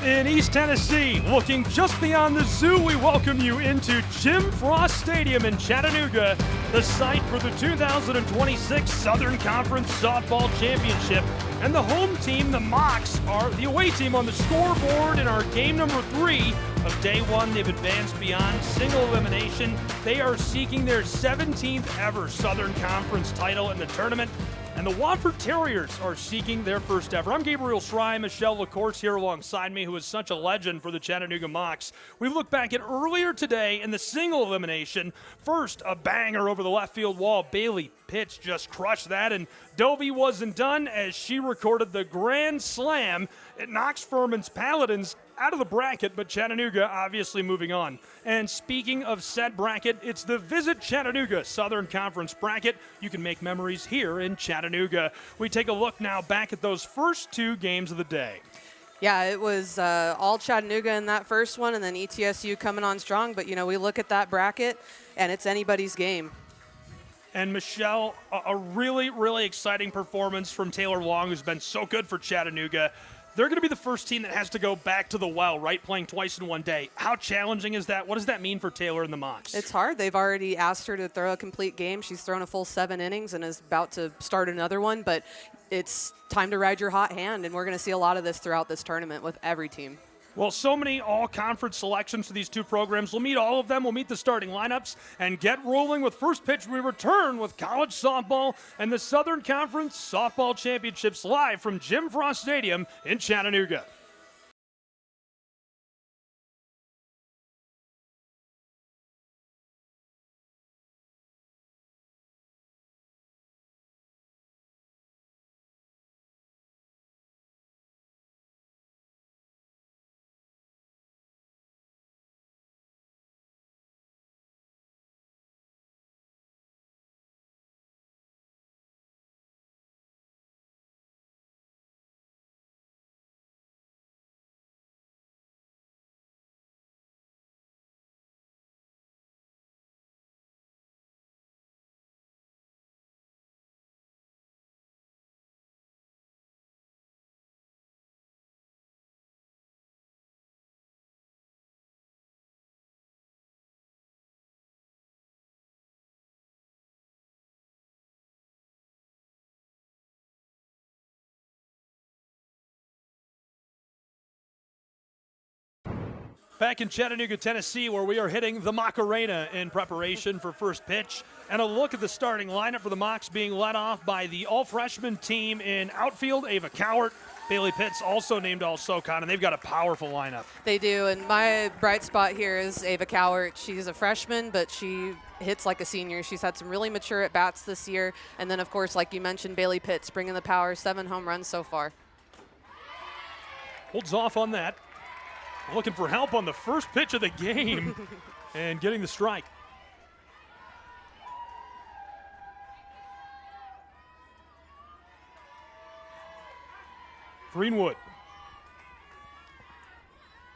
in East Tennessee. Looking just beyond the zoo, we welcome you into Jim Frost Stadium in Chattanooga, the site for the 2026 Southern Conference Softball Championship. And the home team, the Mocs, are the away team on the scoreboard in our game number 3 of day 1. They've advanced beyond single elimination. They are seeking their 17th ever Southern Conference title in the tournament. And the Wofford Terriers are seeking their first ever. I'm Gabriel Schrei, Michelle LaCourse here alongside me, who is such a legend for the Chattanooga Mocs. We look back at earlier today in the single elimination. First, a banger over the left field wall. Bailey Pitts just crushed that, and Dovey wasn't done as she recorded the grand slam. It knocks Furman's Paladins out of the bracket, but Chattanooga obviously moving on. And speaking of said bracket, it's the Visit Chattanooga Southern Conference bracket. You can make memories here in Chattanooga. We take a look now back at those first 2 games of the day. Yeah, it was all Chattanooga in that first one, and then ETSU coming on strong. But, you know, we look at that bracket, and it's anybody's game. And Michelle, a really, really exciting performance from Taylor Long, who's been so good for Chattanooga. They're going to be the first team that has to go back to the well, right, playing twice in one day. How challenging is that? What does that mean for Taylor and the Mocs? It's hard. They've already asked her to throw a complete game. She's thrown a full 7 innings and is about to start another one, but it's time to ride your hot hand, and we're going to see a lot of this throughout this tournament with every team. Well, so many all-conference selections for these 2 programs. We'll meet all of them. We'll meet the starting lineups and get rolling with first pitch. We return with college softball and the Southern Conference Softball Championships live from Jim Frost Stadium in Chattanooga. Back in Chattanooga, Tennessee, where we are hitting the Macarena in preparation for first pitch. And a look at the starting lineup for the Mocs, being led off by the all-freshman team in outfield, Ava Cowart. Bailey Pitts also named all-SoCon, and they've got a powerful lineup. They do, and my bright spot here is Ava Cowart. She's a freshman, but she hits like a senior. She's had some really mature at-bats this year. And then, of course, like you mentioned, Bailey Pitts bringing the power, 7 home runs so far. Holds off on that. Looking for help on the first pitch of the game and getting the strike. Greenwood.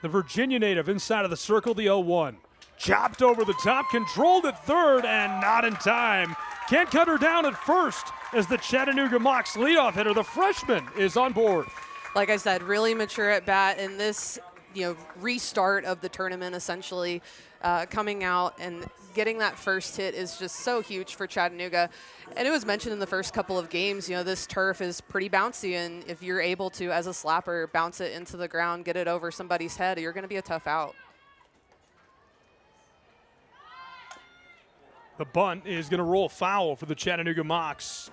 The Virginia native inside of the circle, the 0-1. Chopped over the top, controlled at third, and not in time. Can't cut her down at first as the Chattanooga Mocs leadoff hitter, the freshman, is on board. Like I said, really mature at bat in this restart of the tournament, essentially coming out and getting that first hit is just so huge for Chattanooga. And it was mentioned in the first couple of games, this turf is pretty bouncy, and if you're able to, as a slapper, bounce it into the ground, get it over somebody's head, you're going to be a tough out. The bunt is going to roll foul for the Chattanooga Mocs.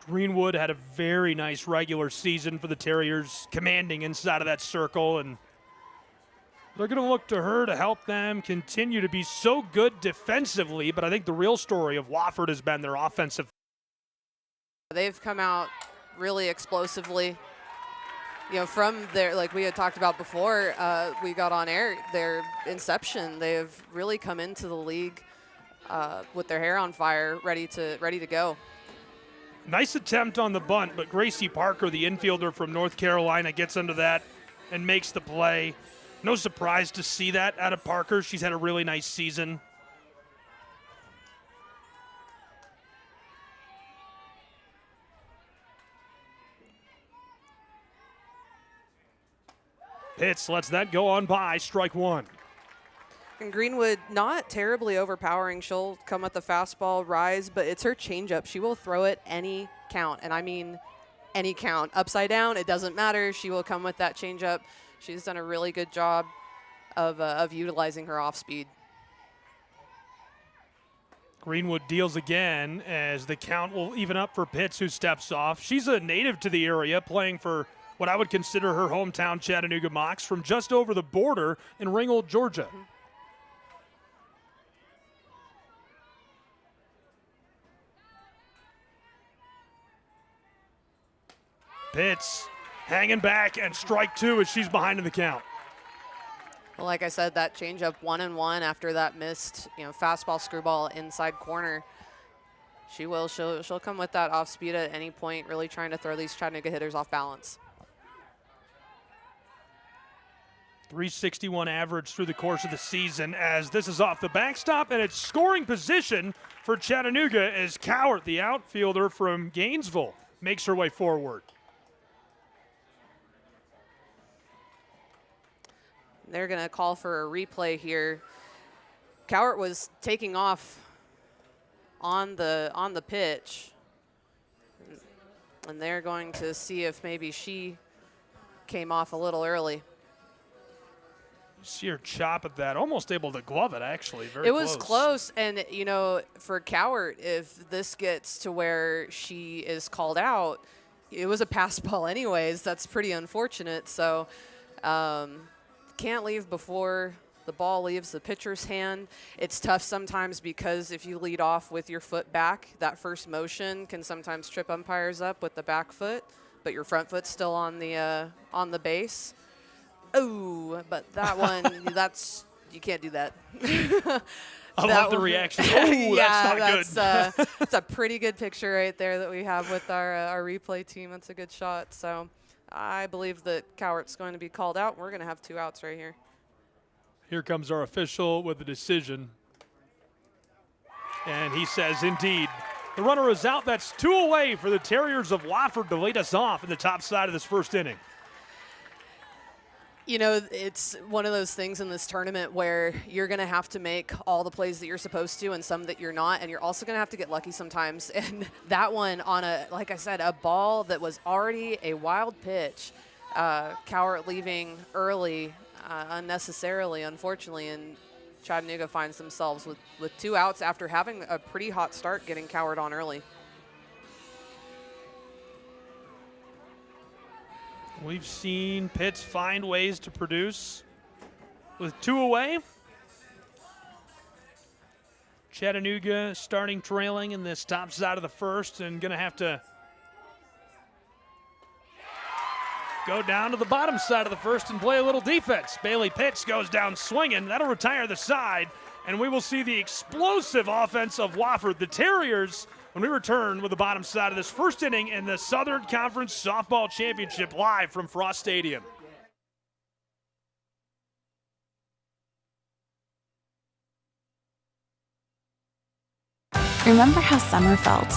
Greenwood had a very nice regular season for the Terriers, commanding inside of that circle, and they're going to look to her to help them continue to be so good defensively, but I think the real story of Wofford has been their offensive. They've come out really explosively. From their, like we had talked about before, we got on air, their inception, they've really come into the league with their hair on fire, ready to go. Nice attempt on the bunt, but Gracie Parker, the infielder from North Carolina, gets under that and makes the play. No surprise to see that out of Parker. She's had a really nice season. Pitts lets that go on by, strike one. And Greenwood, not terribly overpowering. She'll come with the fastball, rise, but it's her changeup. She will throw it any count, and I mean any count. Upside down, it doesn't matter. She will come with that changeup. She's done a really good job of utilizing her off speed. Greenwood deals again as the count will even up for Pitts, who steps off. She's a native to the area, playing for what I would consider her hometown Chattanooga Mocs from just over the border in Ringgold, Georgia. Mm-hmm. Pitts hanging back, and strike two as she's behind in the count. Well, like I said, that changeup 1-1 after that missed, fastball screwball inside corner. She'll come with that off speed at any point, really trying to throw these Chattanooga hitters off balance. 361 average through the course of the season, as this is off the backstop, and it's scoring position for Chattanooga as Cowart, the outfielder from Gainesville, makes her way forward. They're going to call for a replay here. Cowart was taking off on the pitch, and they're going to see if maybe she came off a little early. See her chop at that, almost able to glove it, actually. Very It was close, and for Cowart, if this gets to where she is called out, it was a pass ball anyways. That's pretty unfortunate. So can't leave before the ball leaves the pitcher's hand. It's tough sometimes because if you lead off with your foot back, that first motion can sometimes trip umpires up with the back foot, but your front foot's still on the base. Oh, but that one, you can't do that. I love the reaction. Oh, yeah, that's not good. That's a pretty good picture right there that we have with our replay team. That's a good shot. So I believe that Cowart's going to be called out. We're going to have 2 outs right here. Here comes our official with the decision. And he says, indeed, the runner is out. That's 2 away for the Terriers of Wofford to lead us off in the top side of this first inning. It's one of those things in this tournament where you're going to have to make all the plays that you're supposed to and some that you're not, and you're also going to have to get lucky sometimes. And that one on like I said, a ball that was already a wild pitch, Cowart leaving early unnecessarily, unfortunately, and Chattanooga finds themselves with 2 outs after having a pretty hot start getting Cowart on early. We've seen Pitts find ways to produce with 2 away. Chattanooga starting trailing in this top side of the first and going to have to go down to the bottom side of the first and play a little defense. Bailey Pitts goes down swinging. That'll retire the side, and we will see the explosive offense of Wofford. The Terriers, when we return with the bottom side of this first inning in the Southern Conference Softball Championship, live from Frost Stadium. Remember how summer felt?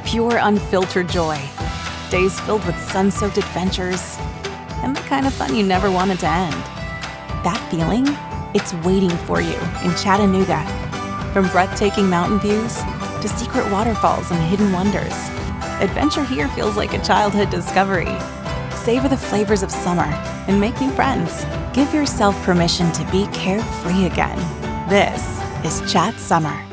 Pure, unfiltered joy. Days filled with sun-soaked adventures and the kind of fun you never wanted to end. That feeling, it's waiting for you in Chattanooga. From breathtaking mountain views to secret waterfalls and hidden wonders, adventure here feels like a childhood discovery. Savor the flavors of summer and make new friends. Give yourself permission to be carefree again. This is Chat Summer.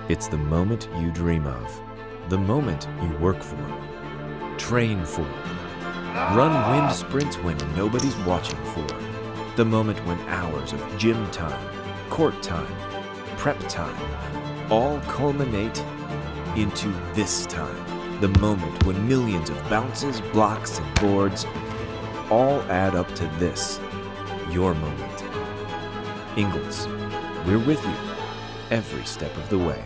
It's the moment you dream of, the moment you work for, train for, run wind sprints when nobody's watching for, the moment when hours of gym time, court time, prep time, all culminate into this time, the moment when millions of bounces, blocks, and boards all add up to this, your moment. Ingalls, we're with you every step of the way.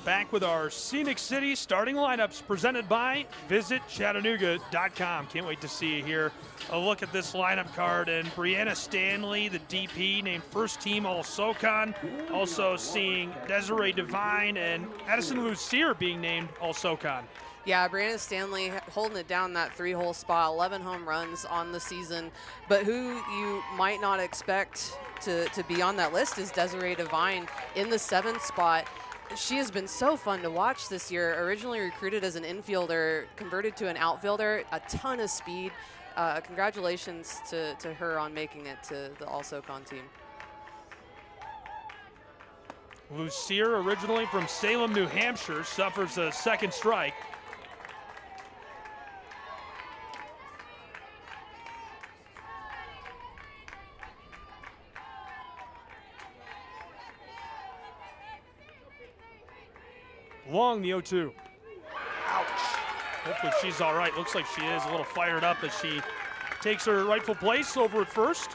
Back with our Scenic City starting lineups presented by visitchattanooga.com. Can't wait to see you here. A look at this lineup card, and Brianna Stanley, the DP, named first team all SoCon. Also seeing Desiree Devine and Addison Lucier being named all SoCon. Yeah, Brianna Stanley holding it down that 3-hole spot, 11 home runs on the season. But who you might not expect to be on that list is Desiree Devine in the 7th spot. She has been so fun to watch this year. Originally recruited as an infielder, converted to an outfielder, a ton of speed. Congratulations to her on making it to the All-SoCon team. Lucier, originally from Salem, New Hampshire, suffers a second strike. Long, the 0-2. Ouch. Hopefully she's all right. Looks like she is a little fired up as she takes her rightful place over at first.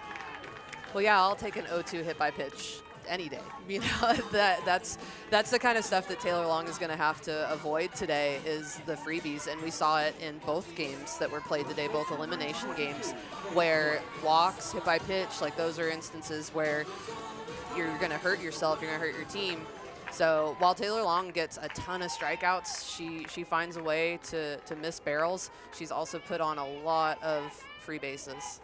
Well, yeah, I'll take an 0-2 hit by pitch any day. You know, that's the kind of stuff that Taylor Long is going to have to avoid today is the freebies, and we saw it in both games that were played today, both elimination games, where walks, hit by pitch, like those are instances where you're going to hurt yourself, you're going to hurt your team. So while Taylor Long gets a ton of strikeouts, she finds a way to miss barrels. She's also put on a lot of free bases.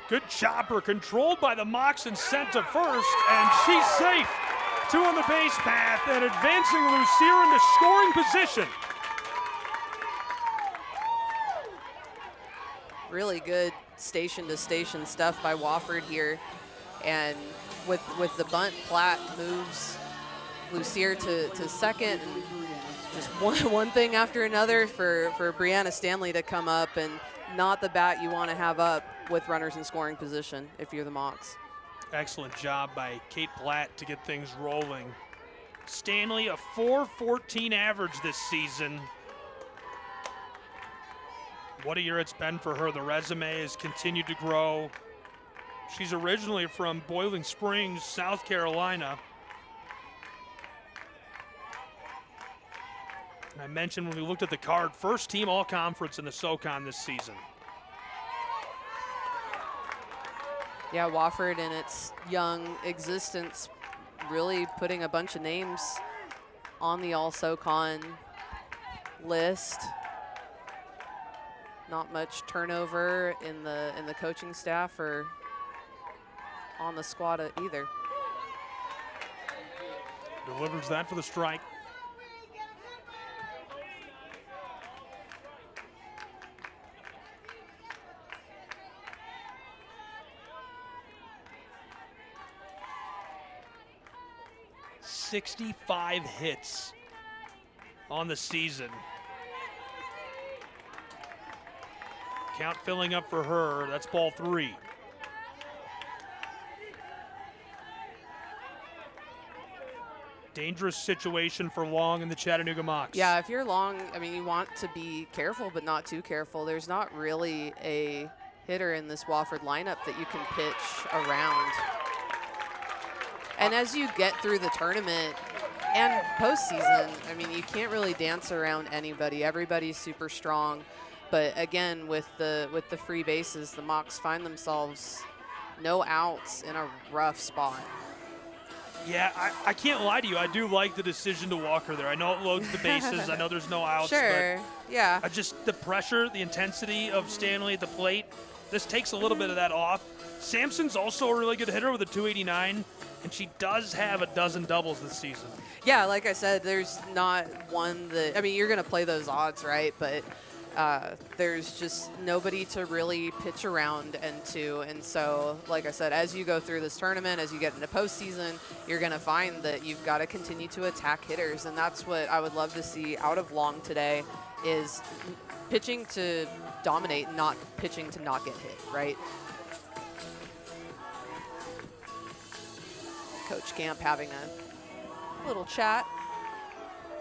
Good chopper, controlled by the Mocs and sent to first, and she's safe. 2 on the base path and advancing Lucier into scoring position. Really good station-to-station stuff by Wofford here. And with the bunt, Platt moves Lucier to second. And just one thing after another for Brianna Stanley to come up, and not the bat you want to have up with runners in scoring position if you're the Mocs. Excellent job by Kate Platt to get things rolling. Stanley, a .414 average this season. What a year it's been for her. The resume has continued to grow. She's originally from Boiling Springs, South Carolina. And I mentioned when we looked at the card, first team all-conference in the SoCon this season. Yeah, Wofford in its young existence really putting a bunch of names on the All-SoCon list. Not much turnover in the coaching staff or on the squad either. Delivers that for the strike. .65 hits on the season. Count filling up for her. That's ball 3. Dangerous situation for Long and the Chattanooga Mocs. Yeah, if you're Long, I mean, you want to be careful, but not too careful. There's not really a hitter in this Wofford lineup that you can pitch around. And as you get through the tournament and postseason, I mean, you can't really dance around anybody. Everybody's super strong. But again, with the free bases, the Mocs find themselves no outs in a rough spot. Yeah, I can't lie to you. I do like the decision to walk her there. I know it loads the bases. I know there's no outs. Sure, but yeah. Just the pressure, the intensity of Stanley at the plate, this takes a little bit of that off. Sampson's also a really good hitter with a .289, and she does have a dozen doubles this season. Yeah, like I said, there's not one that, I mean, you're going to play those odds, right? But there's just nobody to really pitch around and to. And so, like I said, as you go through this tournament, as you get into postseason, you're going to find that you've got to continue to attack hitters. And that's what I would love to see out of Long today, is pitching to dominate, not pitching to not get hit, right? Coach Camp having a little chat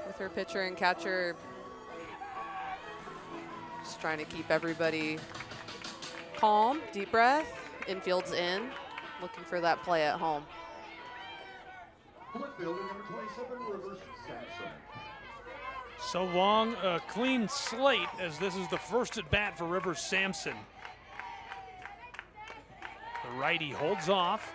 with her pitcher and catcher. Just trying to keep everybody calm, deep breath, infield's in, looking for that play at home. So Long, a clean slate, as this is the first at bat for Rivers Sampson. The righty holds off.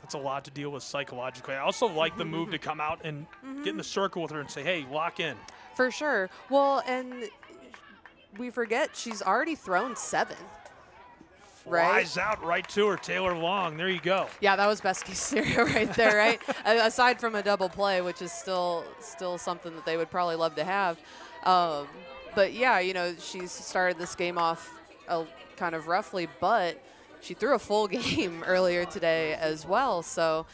That's a lot to deal with psychologically. I also like the move to come out and get in the circle with her and say, hey, lock in. For sure. Well, and we forget she's already thrown 7. Flies out right to her, Taylor Long. There you go. Yeah, that was best case scenario right there, right? Aside from a double play, which is still something that they would probably love to have. But yeah, you know, she's started this game off kind of roughly, but she threw a full game earlier today as well. So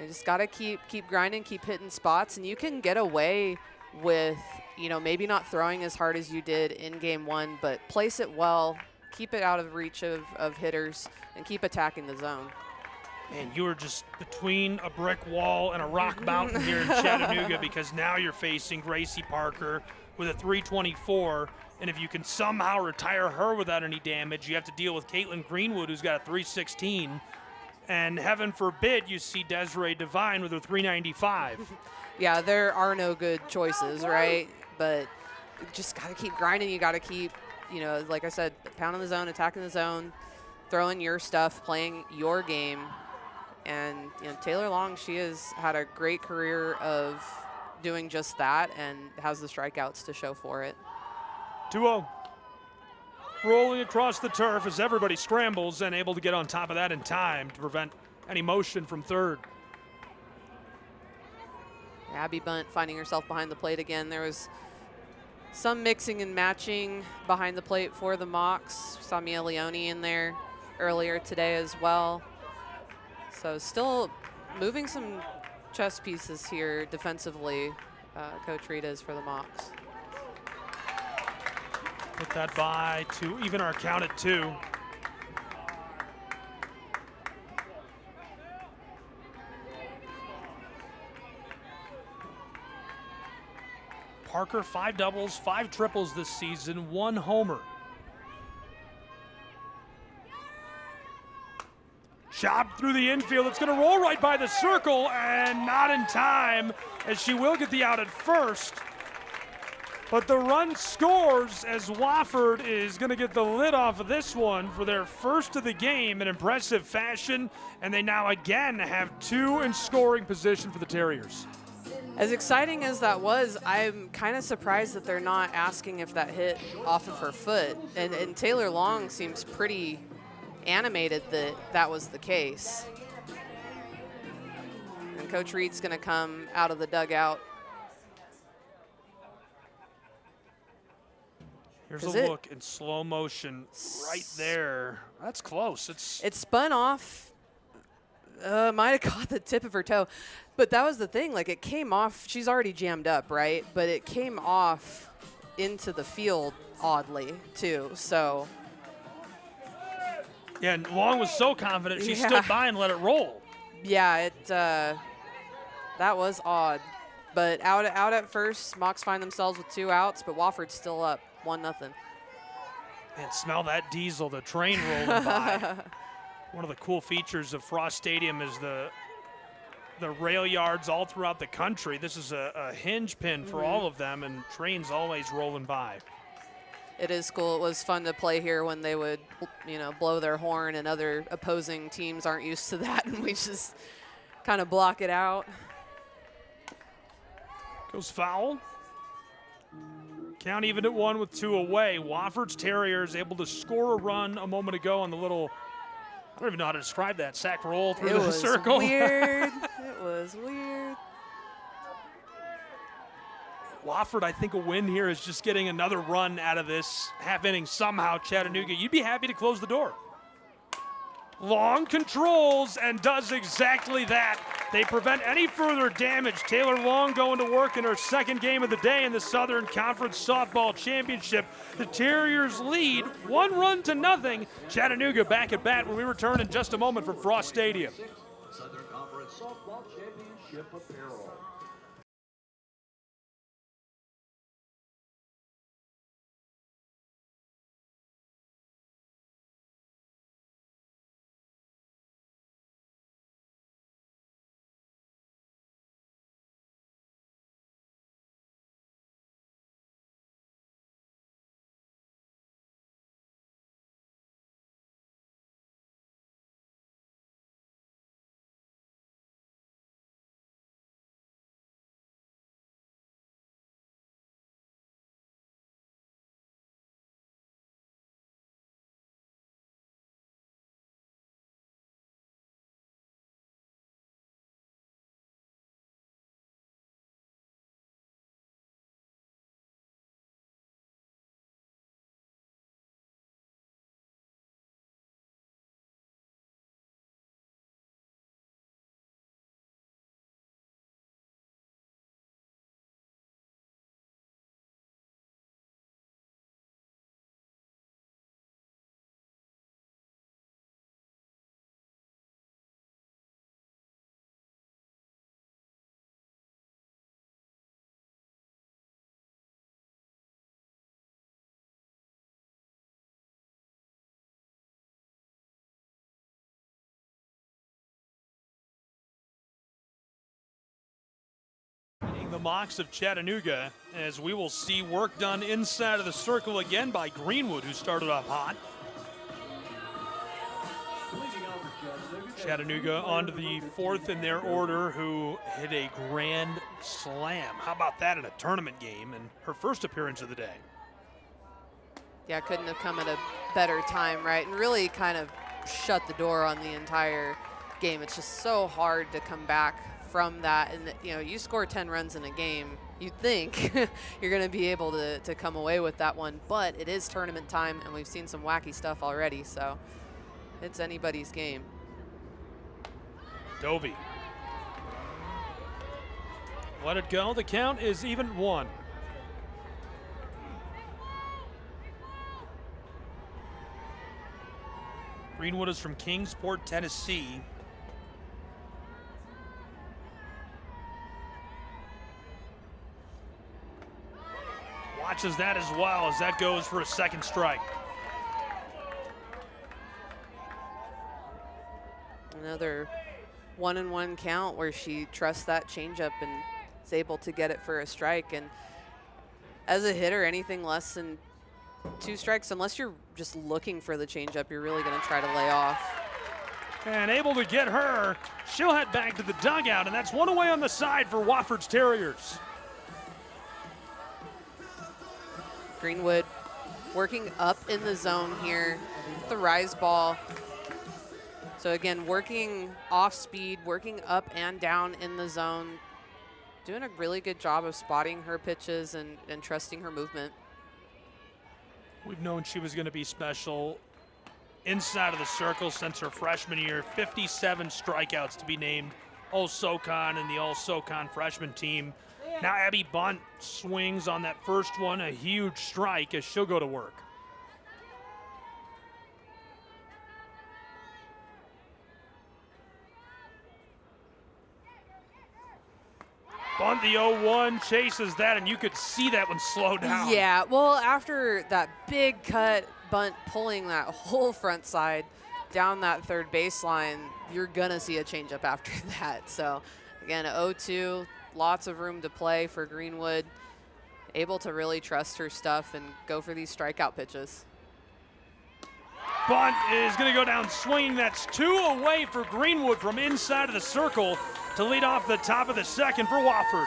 you just got to keep grinding, keep hitting spots, and you can get away with, you know, maybe not throwing as hard as you did in game 1, but place it well, keep it out of reach of hitters, and keep attacking the zone. Man, you were just between a brick wall and a rock mountain here in Chattanooga, because now you're facing Gracie Parker with a 324. And if you can somehow retire her without any damage, you have to deal with Caitlin Greenwood, who's got a 316. And heaven forbid you see Desiree Devine with a 395. Yeah, there are no good choices, right? But you just got to keep grinding. You got to keep, you know, like I said, pounding the zone, attacking the zone, throwing your stuff, playing your game. And, you know, Taylor Long, she has had a great career of doing just that and has the strikeouts to show for it. 2-0. Rolling across the turf as everybody scrambles and able to get on top of that in time to prevent any motion from third. Abby Bunt finding herself behind the plate again. There was some mixing and matching behind the plate for the Mocs. Saw Mia Leone in there earlier today as well. So still moving some chess pieces here defensively, Coach Rita is for the Mocs. Put that by to even our count at 2. Parker, 5 doubles, 5 triples this season, 1 homer. Chopped through the infield. It's going to roll right by the circle and not in time, as she will get the out at first. But the run scores as Wofford is going to get the lid off of this one for their first of the game in impressive fashion. And they now again have 2 in scoring position for the Terriers. As exciting as that was, I'm kind of surprised that they're not asking if that hit off of her foot. And Taylor Long seems pretty animated that that was the case. And Coach Reed's going to come out of the dugout. Here's a look in slow motion right there. That's close. It spun off. Might have caught the tip of her toe. But that was the thing. Like, it came off. She's already jammed up, right? But it came off into the field oddly, too. So. Yeah, and Long was so confident she stood by and let it roll. Yeah, that was odd. But out at first, Mocs find themselves with 2 outs, but Wofford's still up 1-0. And smell that diesel, the train rolling by. One of the cool features of Frost Stadium is the rail yards all throughout the country. This is a hinge pin for all of them, and trains always rolling by. It is cool. It was fun to play here when they would, you know, blow their horn, and other opposing teams aren't used to that, and we just kind of block it out. Goes foul. Count even at 1 with 2 away. Wofford's Terriers able to score a run a moment ago on the little, I don't even know how to describe that, sack roll through the circle. Weird. It was weird. Wofford, I think a win here is just getting another run out of this half inning somehow. Chattanooga, you'd be happy to close the door. Long controls and does exactly that. They prevent any further damage. Taylor Long going to work in her second game of the day in the Southern Conference Softball Championship. The Terriers lead 1-0. Chattanooga back at bat when we return in just a moment from Frost Stadium. Southern Conference Softball Championship apparel. The Mocs of Chattanooga, as we will see work done inside of the circle again by Greenwood, who started off hot. Chattanooga onto the fourth in their order, who hit a grand slam. How about that in a tournament game and her first appearance of the day? Yeah, couldn't have come at a better time, right? And really kind of shut the door on the entire game. It's just so hard to come back from that. And, you know, you score 10 runs in a game, you'd think you're going to be able to come away with that one. But it is tournament time, and we've seen some wacky stuff already, so it's anybody's game. Dovey. Let it go. The count is even 1. Greenwood is from Kingsport, Tennessee. Watches that as well as that goes for a second strike. Another 1-1 count where she trusts that changeup and is able to get it for a strike. And as a hitter, anything less than 2 strikes, unless you're just looking for the changeup, you're really going to try to lay off. And able to get her. She'll head back to the dugout, and that's one away on the side for Wofford's Terriers. Greenwood working up in the zone here, the rise ball. So again, working off speed, working up and down in the zone, doing a really good job of spotting her pitches and trusting her movement. We've known she was going to be special inside of the circle since her freshman year. 57 strikeouts to be named All-SoCon and the All-SoCon freshman team. Now Abby Bunt swings on that first one, a huge strike as she'll go to work. Bunt the 0-1, chases that, and you could see that one slow down. Yeah, well, after that big cut, Bunt pulling that whole front side down that third baseline, you're going to see a changeup after that. So, again, 0-2, lots of room to play for Greenwood, able to really trust her stuff and go for these strikeout pitches. Bunt is going to go down swinging. That's 2 away for Greenwood from inside of the circle to lead off the top of the second for Wofford.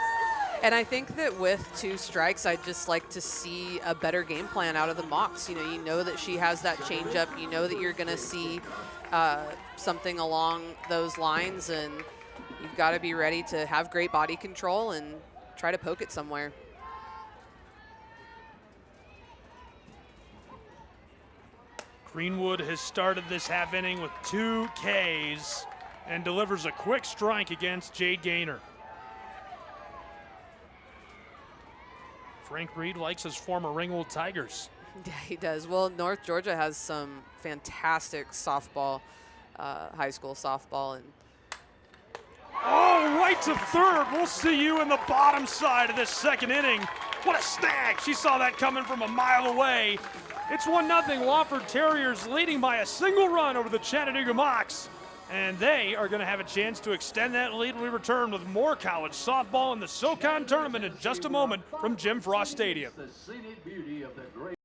And I think that with 2 strikes, I'd just like to see a better game plan out of the Mocs. You know that she has that changeup. You know that you're going to see something along those lines, and you've got to be ready to have great body control and try to poke it somewhere. Greenwood has started this half inning with 2 Ks. and delivers a quick strike against Jade Gaynor. Frank Reed likes his former Ringgold Tigers. Yeah, he does. Well, North Georgia has some fantastic softball, high school softball, and oh, right to third. We'll see you in the bottom side of this second inning. What a snag. She saw that coming from a mile away. It's 1-0. Wofford Terriers leading by a single run over the Chattanooga Mocs. And they are going to have a chance to extend that lead when we return with more college softball in the SoCon tournament in just a moment from Jim Frost Stadium. The scenic beauty of the great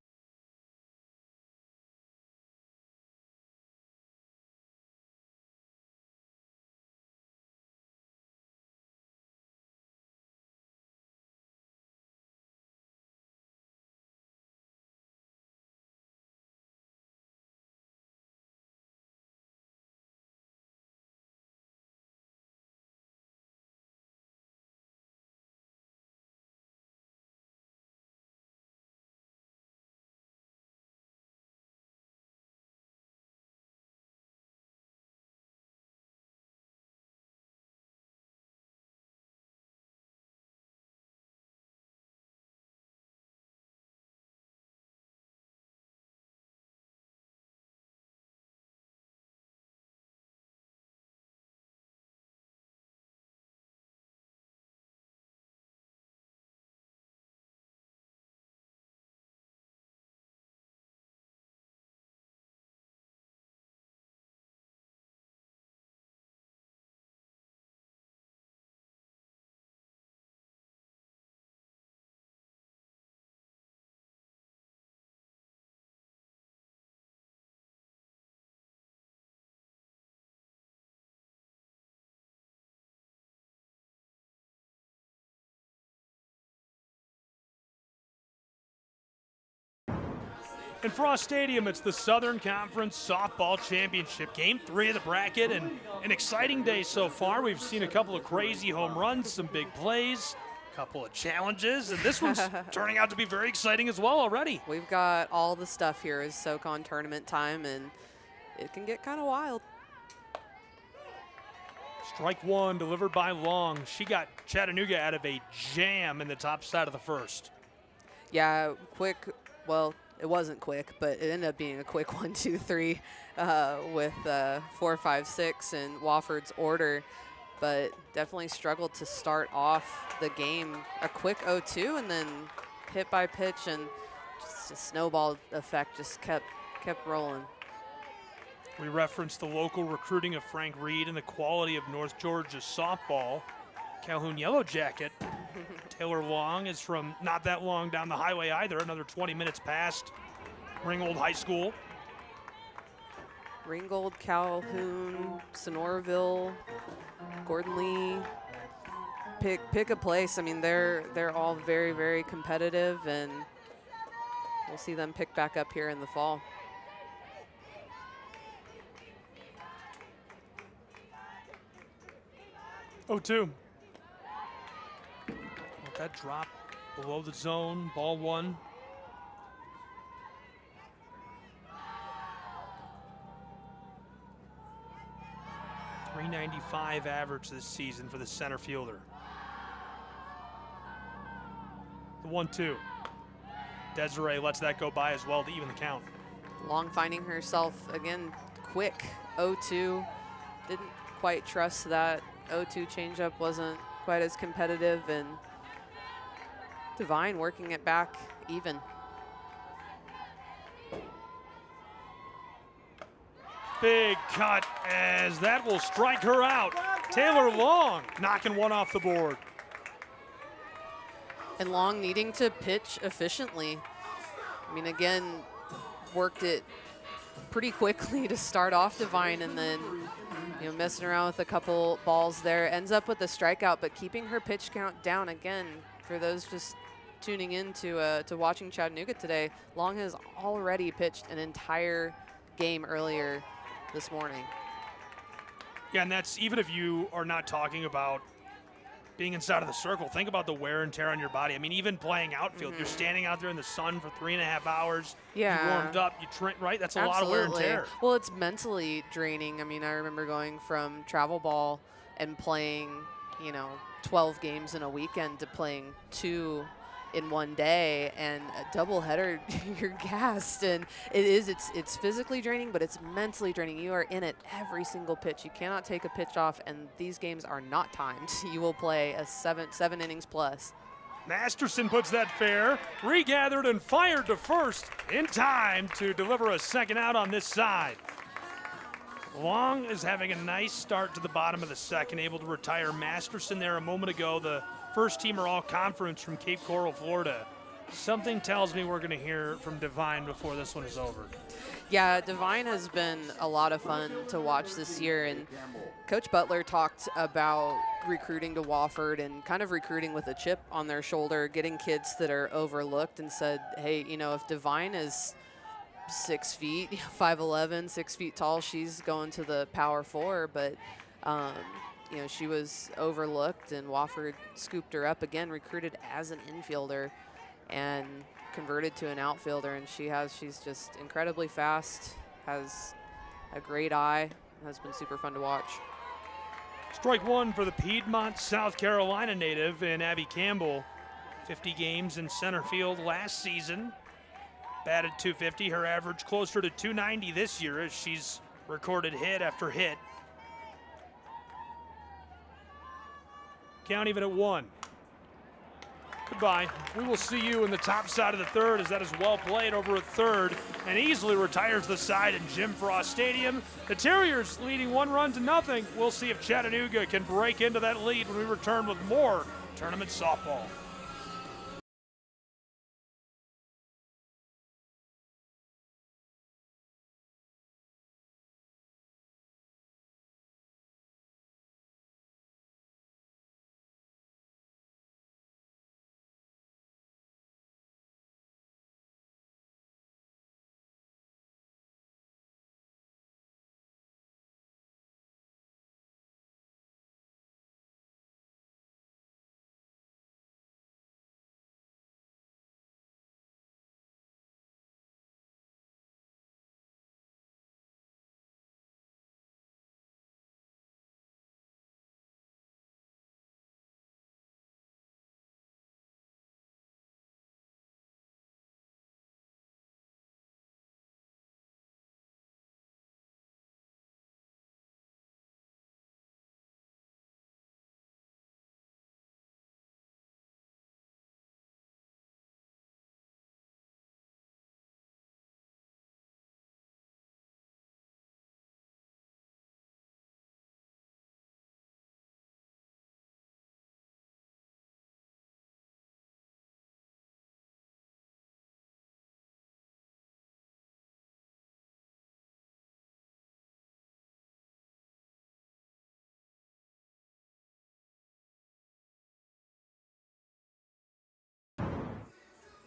In Frost Stadium, it's the Southern Conference Softball Championship. Game 3 of the bracket, and an exciting day so far. We've seen a couple of crazy home runs, some big plays, a couple of challenges, and this one's turning out to be very exciting as well already. we've got all the stuff here. Is SoCon tournament time, and it can get kind of wild. Strike one delivered by Long. She got Chattanooga out of a jam in the top side of the first. Yeah, quick. Well, it wasn't quick, but it ended up being a quick 1, 2, 3 with 4, 5, 6 in Wofford's order. But definitely struggled to start off the game. A quick 0-2 and then hit by pitch, and just a snowball effect just kept rolling. We referenced the local recruiting of Frank Reed and the quality of North Georgia's softball. Calhoun Yellow Jacket. Taylor Long is from not that long down the highway either, another 20 minutes past Ringgold High School. Ringgold, Calhoun, Sonoraville, Gordon Lee. Pick a place. I mean, they're all very, very competitive, and we'll see them pick back up here in the fall. Oh, 2. That drop below the zone, ball 1. .395 average this season for the center fielder. The 1-2. Desiree lets that go by as well to even the count. Long finding herself again quick 0-2. Didn't quite trust that 0-2 changeup, wasn't quite as competitive, and Devine working it back even. Big cut as that will strike her out. Taylor Long knocking one off the board. And Long needing to pitch efficiently. I mean, again, worked it pretty quickly to start off Devine, and then messing around with a couple balls there. Ends up with a strikeout, but keeping her pitch count down again. For those just tuning in to watching Chattanooga today, Long has already pitched an entire game earlier this morning. Yeah, and that's even if you are not talking about being inside of the circle. Think about the wear and tear on your body. I mean, even playing outfield, you're standing out there in the sun for 3.5 hours. Yeah. You warmed up, you trained, right? That's a lot of wear and tear. Well, it's mentally draining. I mean, I remember going from travel ball and playing, 12 games in a weekend to playing 2 in one day, and a doubleheader, you're gassed, and it's physically draining, but it's mentally draining. You are in it every single pitch. You cannot take a pitch off, and these games are not timed. You will play a seven innings plus. Masterson puts that fair, regathered and fired to first in time to deliver a second out on this side. Long is having a nice start to the bottom of the second, able to retire Masterson there a moment ago, the first teamer all-conference from Cape Coral, Florida. Something tells me we're going to hear from Divine before this one is over. Yeah, Divine has been a lot of fun to watch this year, and Coach Butler talked about recruiting to Wofford and kind of recruiting with a chip on their shoulder, getting kids that are overlooked, and said, hey, if Divine is 6 feet, 5'11", 6 feet tall, she's going to the Power 4, but she was overlooked, and Wofford scooped her up again, recruited as an infielder, and converted to an outfielder. And she's just incredibly fast, has a great eye, has been super fun to watch. Strike one for the Piedmont, South Carolina native in Abby Campbell. 50 games in center field last season. Batted .250, her average closer to .290 this year as she's recorded hit after hit. Count even at 1. Goodbye. We will see you in the top side of the third as that is well played over at third and easily retires the side in Jim Frost Stadium. The Terriers leading 1-0. We'll see if Chattanooga can break into that lead when we return with more tournament softball.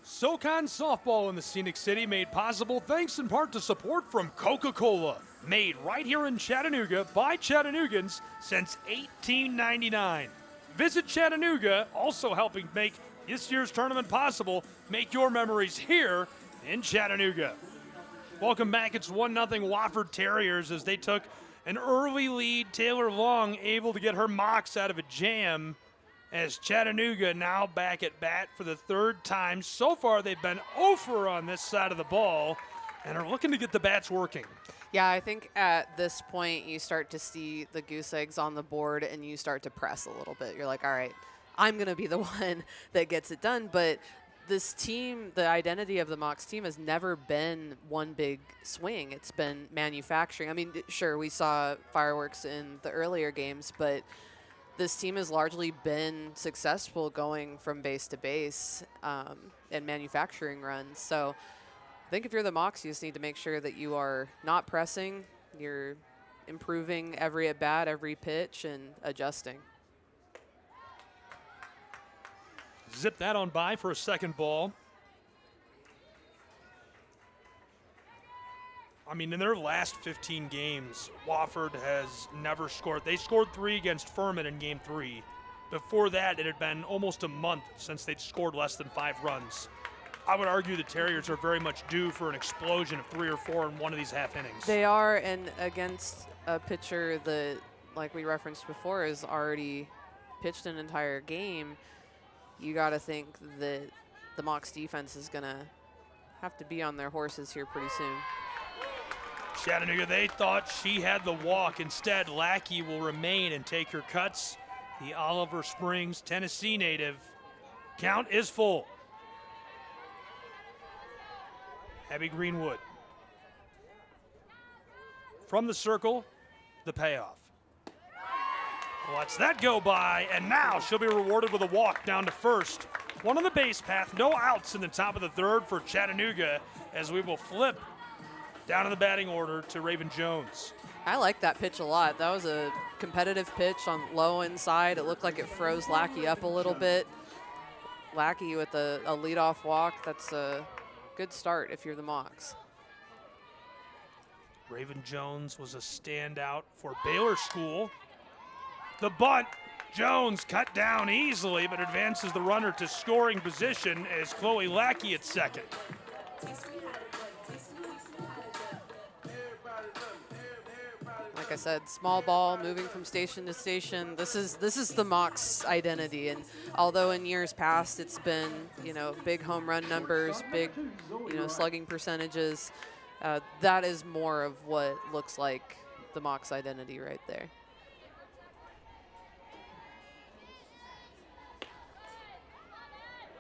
SoCon softball in the Scenic City made possible thanks in part to support from Coca-Cola. Made right here in Chattanooga by Chattanoogans since 1899. Visit Chattanooga, also helping make this year's tournament possible. Make your memories here in Chattanooga. Welcome back. It's 1-0 Wofford Terriers as they took an early lead. Taylor Long able to get her mocks out of a jam as Chattanooga now back at bat for the third time. So far, they've been 0 on this side of the ball and are looking to get the bats working. Yeah, I think at this point you start to see the goose eggs on the board and you start to press a little bit. You're like, all right, I'm going to be the one that gets it done. But this team, the identity of the Mocs team has never been one big swing. It's been manufacturing. I mean, sure, we saw fireworks in the earlier games, but this team has largely been successful going from base to base and manufacturing runs. So I think if you're the Mocs, you just need to make sure that you are not pressing, you're improving every at-bat, every pitch, and adjusting. Zip that on by for a second ball. I mean, in their last 15 games, Wofford has never scored. They scored 3 against Furman in Game 3. Before that, it had been almost a month since they'd scored less than 5 runs. I would argue the Terriers are very much due for an explosion of 3 or 4 in one of these half innings. They are, and against a pitcher that, like we referenced before, has already pitched an entire game, you got to think that the Mocs defense is going to have to be on their horses here pretty soon. Chattanooga, they thought she had the walk. Instead, Lackey will remain and take her cuts. The Oliver Springs, Tennessee native. Count is full. Abby Greenwood. From the circle, the payoff. Lets that go by, and now she'll be rewarded with a walk down to first. One on the base path, no outs in the top of the third for Chattanooga, as we will flip down in the batting order to Raven Jones. I like that pitch a lot. That was a competitive pitch on low inside. It looked like it froze Lackey up a little bit. Lackey with a leadoff walk. That's a good start if you're the Mocs. Raven Jones was a standout for Baylor School. The bunt, Jones cut down easily, but advances the runner to scoring position as Chloe Lackey at second. Like I said, small ball, moving from station to station. This is the Mocs identity, and although in years past it's been, you know, big home run numbers, big, you know, slugging percentages, that is more of what looks like the Mocs identity right there.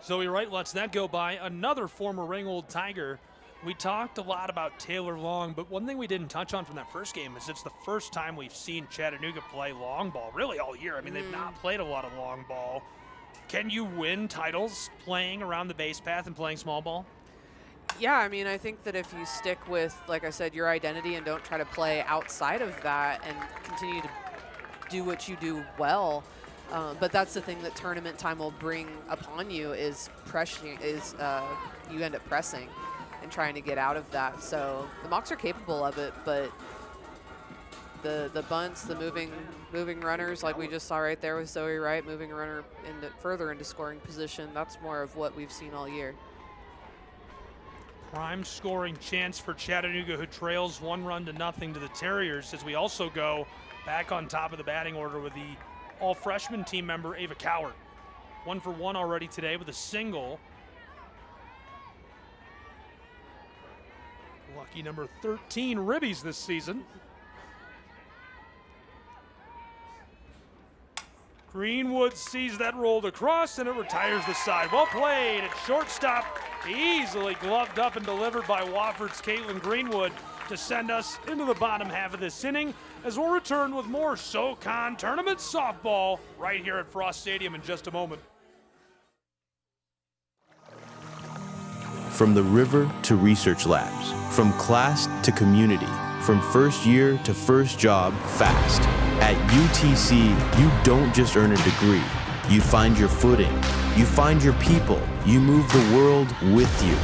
Zoe Wright lets that go by. Another former Ringgold Tiger. We talked a lot about Taylor Long, but one thing we didn't touch on from that first game is it's the first time we've seen Chattanooga play long ball, really all year. I mean, they've not played a lot of long ball. Can you win titles playing around the base path and playing small ball? Yeah, I mean, I think that if you stick with, like I said, your identity and don't try to play outside of that and continue to do what you do well, but that's the thing that tournament time will bring upon you is pressing, you end up pressing and trying to get out of that. So the Mocs are capable of it, but the bunts, the moving runners, like we just saw right there with Zoe Wright, moving a runner further into scoring position, that's more of what we've seen all year. Prime scoring chance for Chattanooga, who trails 1-0 to the Terriers, as we also go back on top of the batting order with the all-freshman team member Ava Coward. 1 for 1 already today with a single. Lucky number 13 ribbies this season. Greenwood sees that rolled across, and it retires the side. Well played at shortstop. Easily gloved up and delivered by Wofford's Caitlin Greenwood to send us into the bottom half of this inning, as we'll return with more SoCon tournament softball right here at Frost Stadium in just a moment. From the river to research labs, from class to community, from first year to first job fast. At UTC, you don't just earn a degree. You find your footing. You find your people. You move the world with you.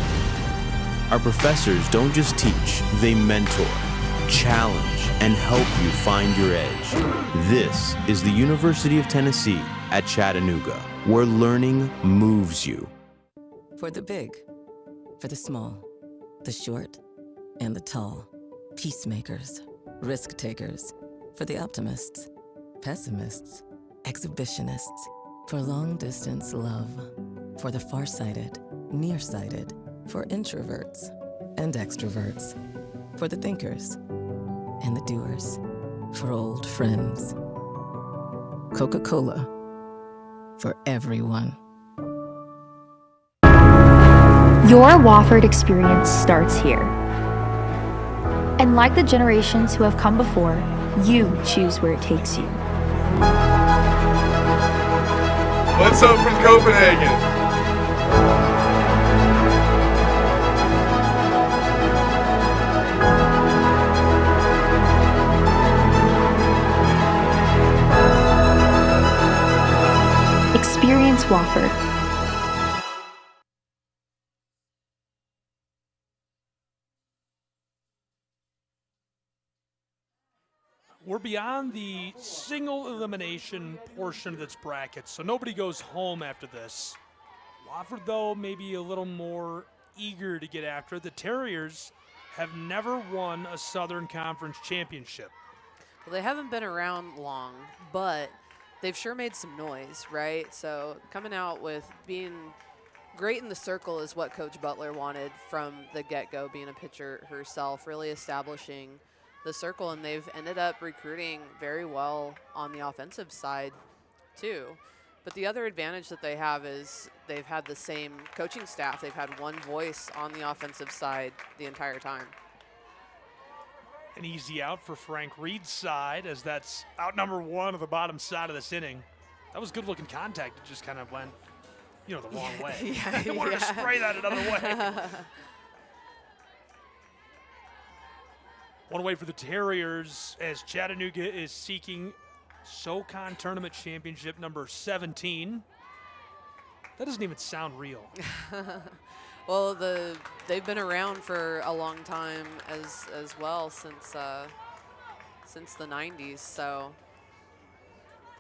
Our professors don't just teach, they mentor, challenge, and help you find your edge. This is the University of Tennessee at Chattanooga, where learning moves you. For the big, for the small, the short, and the tall. Peacemakers, risk takers. For the optimists, pessimists, exhibitionists. For long distance love. For the farsighted, nearsighted. For introverts and extroverts. For the thinkers and the doers. For old friends. Coca-Cola. For everyone. Your Wofford experience starts here. And like the generations who have come before, you choose where it takes you. What's up from Copenhagen? Experience Wofford. We're we're beyond the single elimination portion of this bracket, so nobody goes home after this. Wofford, though, maybe a little more eager to get after it. The Terriers have never won a Southern Conference championship. Well, they haven't been around long, but they've sure made some noise, right? So coming out with being great in the circle is what Coach Butler wanted from the get-go, being a pitcher herself, really establishing the circle, and they've ended up recruiting very well on the offensive side too. But the other advantage that they have is they've had the same coaching staff. They've had one voice on the offensive side the entire time. An easy out for Frank Reed's side, as that's out number one of the bottom side of this inning. That was good-looking contact. It just kind of went, the wrong way. They wanted to spray that another way. One away for the Terriers as Chattanooga is seeking SoCon Tournament Championship number 17. That doesn't even sound real. Well, they've been around for a long time as well, since the 90s. So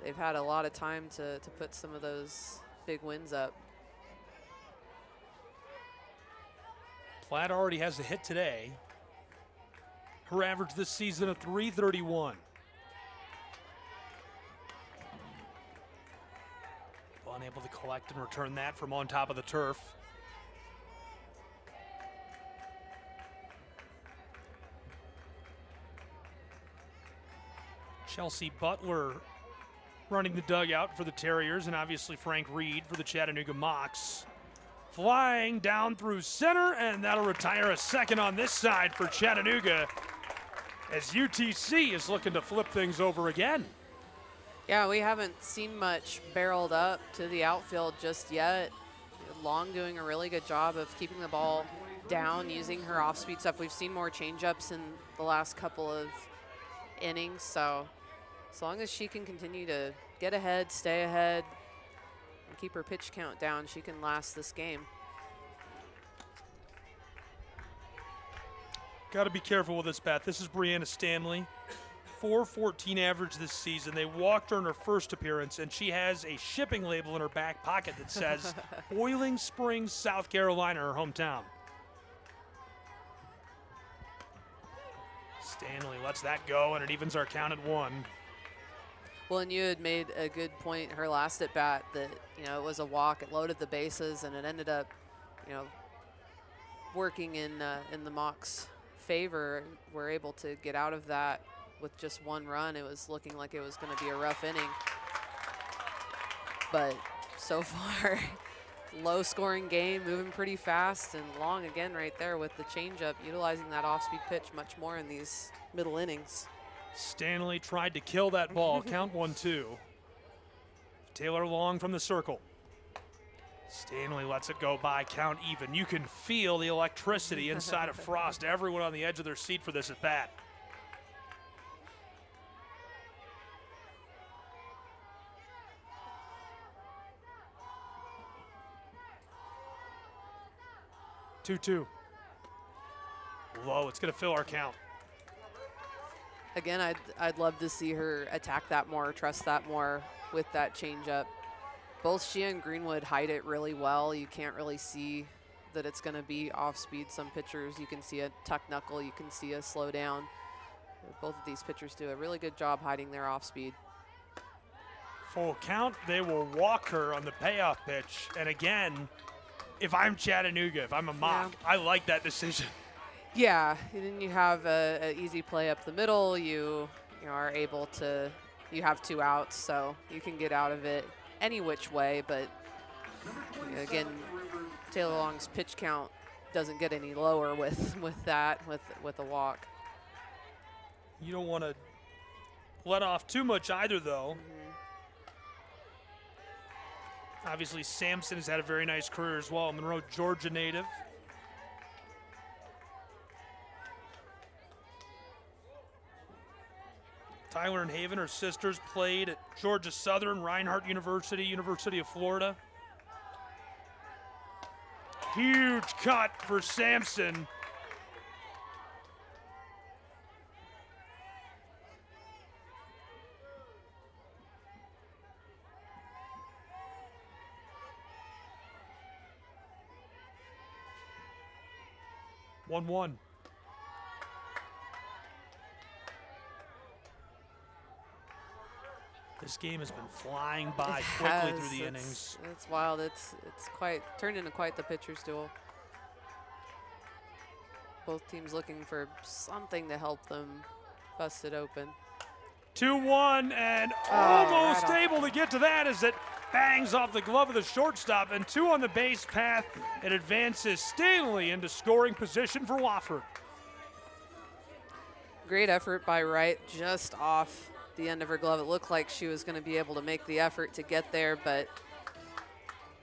they've had a lot of time to put some of those big wins up. Platt already has a hit today. Her average this season of .331. Unable to collect and return that from on top of the turf. Chelsea Butler running the dugout for the Terriers, and obviously Frank Reed for the Chattanooga Mocs. Flying down through center, and that'll retire a second on this side for Chattanooga as UTC is looking to flip things over again. Yeah, we haven't seen much barreled up to the outfield just yet. Long doing a really good job of keeping the ball down, using her off-speed stuff. We've seen more change-ups in the last couple of innings, so as long as she can continue to get ahead, stay ahead, and keep her pitch count down, she can last this game. Got to be careful with this bat. This is Brianna Stanley. .414 average this season. They walked her in her first appearance, and she has a shipping label in her back pocket that says Boiling Springs, South Carolina, her hometown. Stanley lets that go, and it evens our count at 1. Well, and you had made a good point her last at bat that, it was a walk, it loaded the bases, and it ended up, working in the Mocs' favor. We're able to get out of that with just one run. It was looking like it was going to be a rough inning. But so far, low-scoring game, moving pretty fast, and Long again right there with the changeup, utilizing that off-speed pitch much more in these middle innings. Stanley tried to kill that ball. Count 1-2. Taylor Long from the circle. Stanley lets it go by, count even. You can feel the electricity inside of Frost. Everyone on the edge of their seat for this at bat. Two. Low, it's going to fill our count. Again, I'd love to see her attack that more, trust that more with that changeup. Both she and Greenwood hide it really well. You can't really see that it's going to be off speed. Some pitchers, you can see a tuck knuckle, you can see a slow down. Both of these pitchers do a really good job hiding their off speed. Full count, they will walk her on the payoff pitch. And again, if I'm Chattanooga, if I'm a Mock, I like that decision. Yeah, and then you have an easy play up the middle. You are able to, you have 2 outs, so you can get out of it any which way. But again, Taylor Long's pitch count doesn't get any lower with a walk. You don't want to let off too much either, though. Obviously, Sampson has had a very nice career as well. Monroe, Georgia native. Tyler and Haven, her sisters, played at Georgia Southern, Reinhardt University, University of Florida. Huge cut for 1-1. This game has been flying by quickly through the innings. It's wild. It's quite turned into quite the pitcher's duel. Both teams looking for something to help them bust it open. 2-1 and almost able to get to that as it bangs off the glove of the shortstop, and 2 on the base path. It advances Stanley into scoring position for Wofford. Great effort by Wright, just off the end of her glove. It looked like she was going to be able to make the effort to get there, but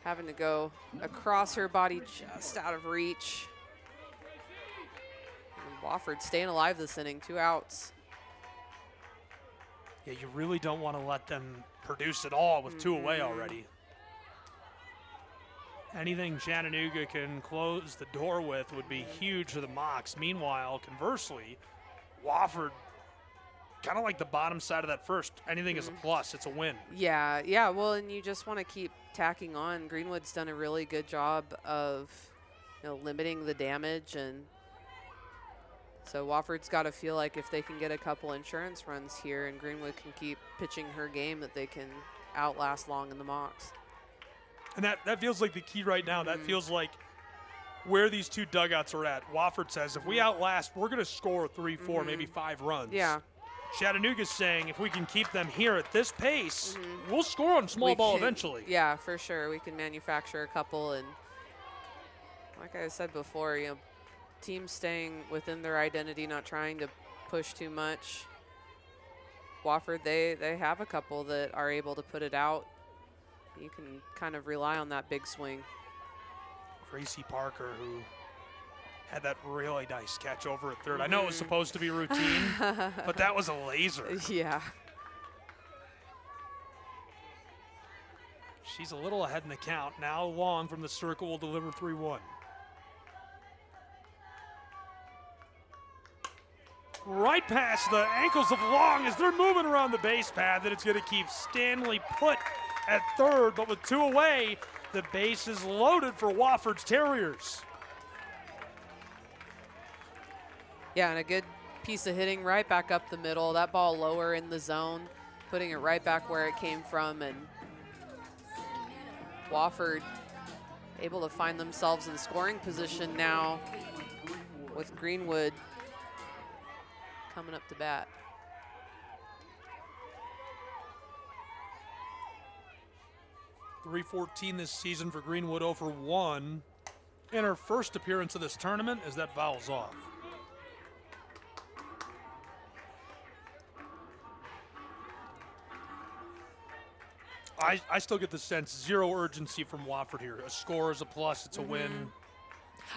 having to go across her body just out of reach. And Wofford staying alive this inning, 2 outs. Yeah, you really don't want to let them produce at all with 2 away already. Anything Chattanooga can close the door with would be huge for the Mocs. Meanwhile, conversely, Wofford, kind of like the bottom side of that first. Anything is a plus. It's a win. Yeah. Well, and you just want to keep tacking on. Greenwood's done a really good job of limiting the damage, and so Wofford's got to feel like if they can get a couple insurance runs here and Greenwood can keep pitching her game, that they can outlast long in the Mocs. And that feels like the key right now. That feels like where these 2 dugouts are at. Wofford says if we outlast, we're going to score 3, 4, maybe 5 runs. Yeah. Chattanooga's saying if we can keep them here at this pace, we'll score on small ball eventually. Yeah, for sure. We can manufacture a couple, and like I said before, teams staying within their identity, not trying to push too much. Wofford, they have a couple that are able to put it out. You can kind of rely on that big swing. Gracie Parker, who had that really nice catch over at third. I know it was supposed to be routine, but that was a laser. Yeah. She's a little ahead in the count. Now Long from the circle will deliver 3-1. Right past the ankles of Long as they're moving around the base path, and it's going to keep Stanley put at third, but with 2 away, the base is loaded for Wofford's Terriers. Yeah, and a good piece of hitting right back up the middle. That ball lower in the zone, putting it right back where it came from, and Wofford able to find themselves in scoring position now with Greenwood coming up to bat. .314 this season for Greenwood, 0 for 1 in her first appearance of this tournament as that fouls off. I still get the sense zero urgency from Wofford here. A score is a plus, it's a win.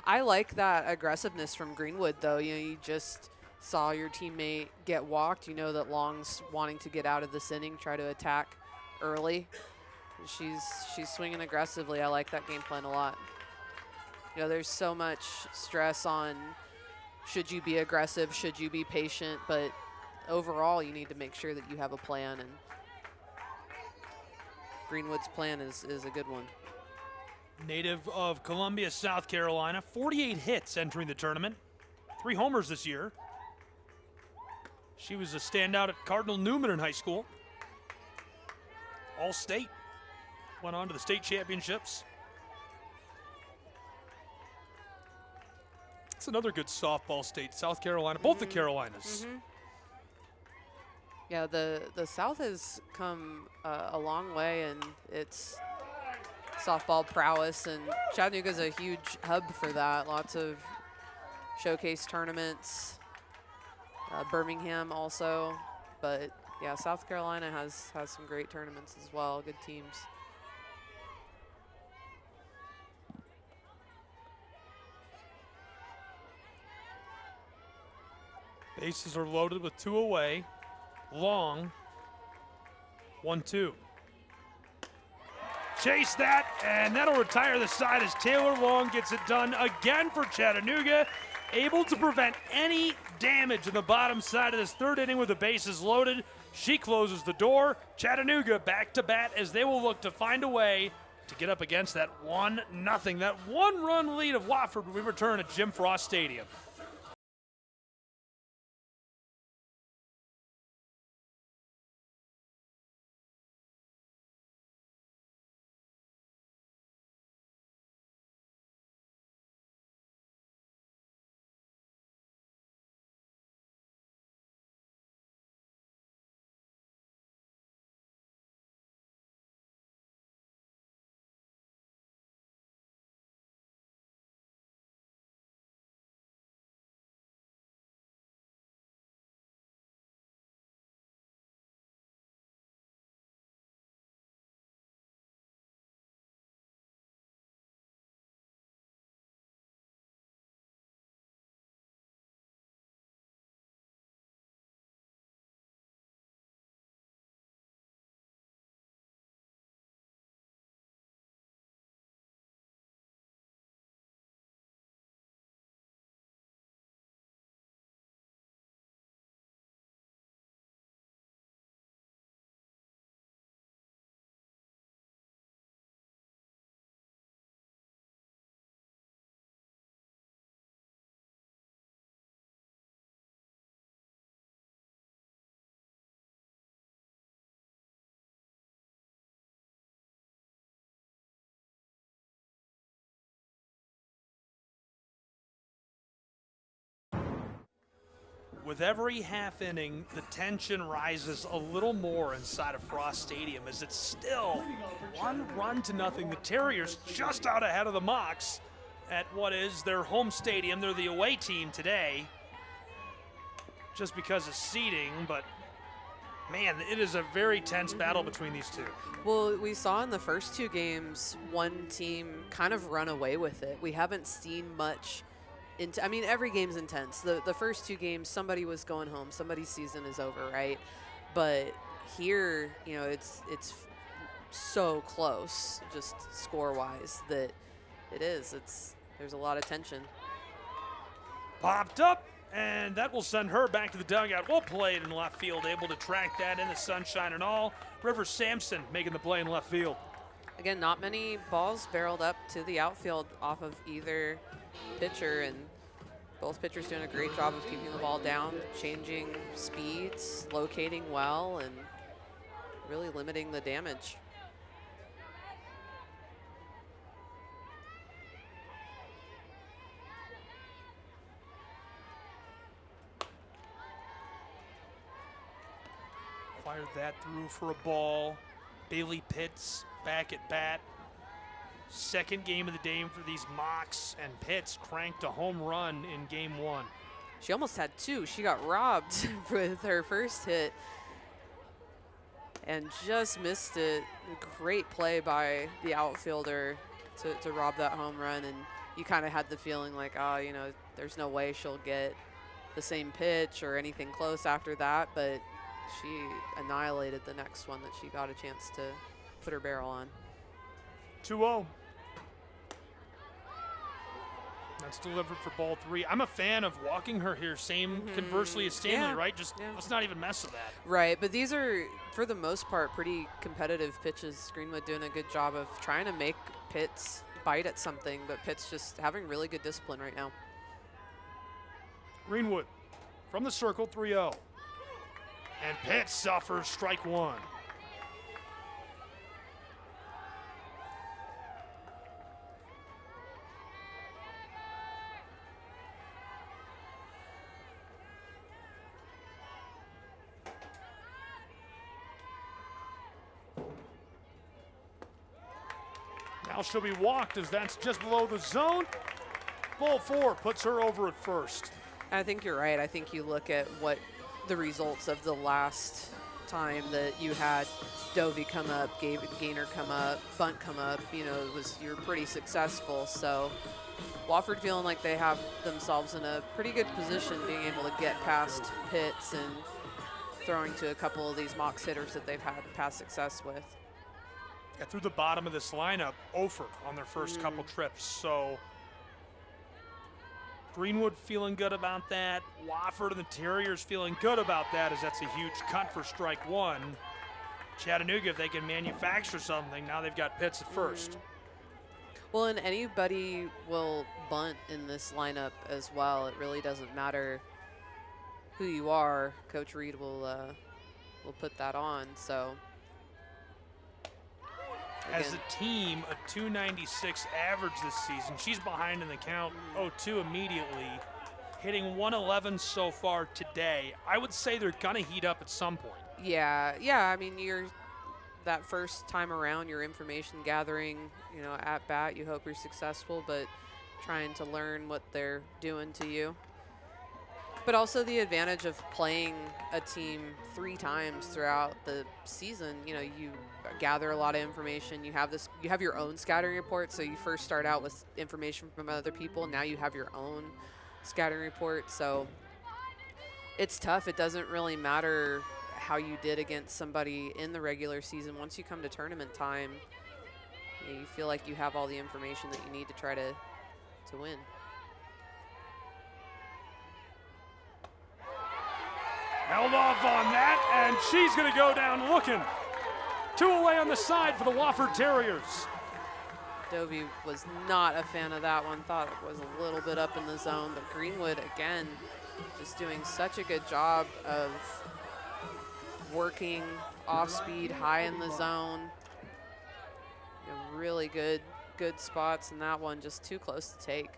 I like that aggressiveness from Greenwood, though. You just saw your teammate get walked. You know that Long's wanting to get out of this inning, try to attack early. She's swinging aggressively. I like that game plan a lot. There's so much stress on should you be aggressive, should you be patient, but overall you need to make sure that you have a plan, and Greenwood's plan is a good one. Native of Columbia, South Carolina, 48 hits entering the tournament, 3 homers this year. She was a standout at Cardinal Newman in high school. All-state. Went on to the state championships. It's another good softball state, South Carolina, both the Carolinas. Yeah, the South has come a long way in its softball prowess, and Chattanooga's a huge hub for that. Lots of showcase tournaments. Birmingham also, but yeah, South Carolina has some great tournaments as well, good teams. Bases are loaded with 2 away. Long, 1-2. Chase that, and that'll retire the side as Taylor Long gets it done again for Chattanooga, able to prevent any damage in the bottom side of this third inning with the bases loaded. She closes the door. Chattanooga back to bat as they will look to find a way to get up against that 1-0, that one-run lead of Wofford when we return at Jim Frost Stadium. With every half inning, the tension rises a little more inside of Frost Stadium as it's still 1-0. The Terriers just out ahead of the Mocs at what is their home stadium. They're the away team today just because of seeding, but man, it is a very tense battle between these two. Well, we saw in the first two games one team kind of run away with it. We haven't seen much. I mean, every game's intense. The first two games, somebody was going home. Somebody's season is over, right? But here, you know, it's so close, just score-wise, that there's a lot of tension. Popped up, and that will send her back to the dugout. Well played in left field, able to track that in the sunshine and all. River Sampson making the play in left field. Again, not many balls barreled up to the outfield off of either pitcher, and both pitchers doing a great job of keeping the ball down, changing speeds, locating well, and really limiting the damage. Fired that through for a ball. Bailey Pitts back at bat. Second game of the day for these Mocs, and Pitts cranked a home run in game one. She almost had two. She got robbed with her first hit and just missed it. Great play by the outfielder to rob that home run, and you kind of had the feeling like, oh, you know, there's no way she'll get the same pitch or anything close after that, but she annihilated the next one that she got a chance to put her barrel on. 2-0. That's delivered for ball three. I'm a fan of walking her here, same conversely as Stanley, right? Just let's not even mess with that. Right, but these are, for the most part, pretty competitive pitches. Greenwood doing a good job of trying to make Pitts bite at something, but Pitts just having really good discipline right now. Greenwood from the circle, 3-0. And Pitts suffers strike one. Now she'll be walked as that's just below the zone. Ball four puts her over at first. I think you're right. I think you look at what the results of the last time that you had Dovey come up, Gainer come up, Bunt come up, you know, you're pretty successful. So Wofford feeling like they have themselves in a pretty good position, being able to get past Pitts and throwing to a couple of these Mocs hitters that they've had past success with. Yeah, through the bottom of this lineup, Wofford on their first couple trips. So Greenwood feeling good about that. Wofford and the Terriers feeling good about that, as that's a huge cut for strike one. Chattanooga, if they can manufacture something, now they've got Pitts at first. Well, and anybody will bunt in this lineup as well. It really doesn't matter who you are. Coach Reed will put that on. So, as a team, a 296 average this season. She's behind in the count, 0-2 immediately, hitting 111 so far today. I would say they're gonna heat up at some point. Yeah. I mean, that first time around, your information gathering, at bat, you hope you're successful, but trying to learn what they're doing to you. But also the advantage of playing a team 3 times throughout the season. You gather a lot of information. You have your own scouting report. So you first start out with information from other people. Now you have your own scouting report. So it's tough. It doesn't really matter how you did against somebody in the regular season. Once you come to tournament time, you feel like you have all the information that you need to try to win. Held off on that, and she's going to go down looking. 2 away on the side for the Wofford Terriers. Dovey was not a fan of that one, thought it was a little bit up in the zone, but Greenwood, again, just doing such a good job of working off speed, high in the zone. Really good spots, and that one just too close to take.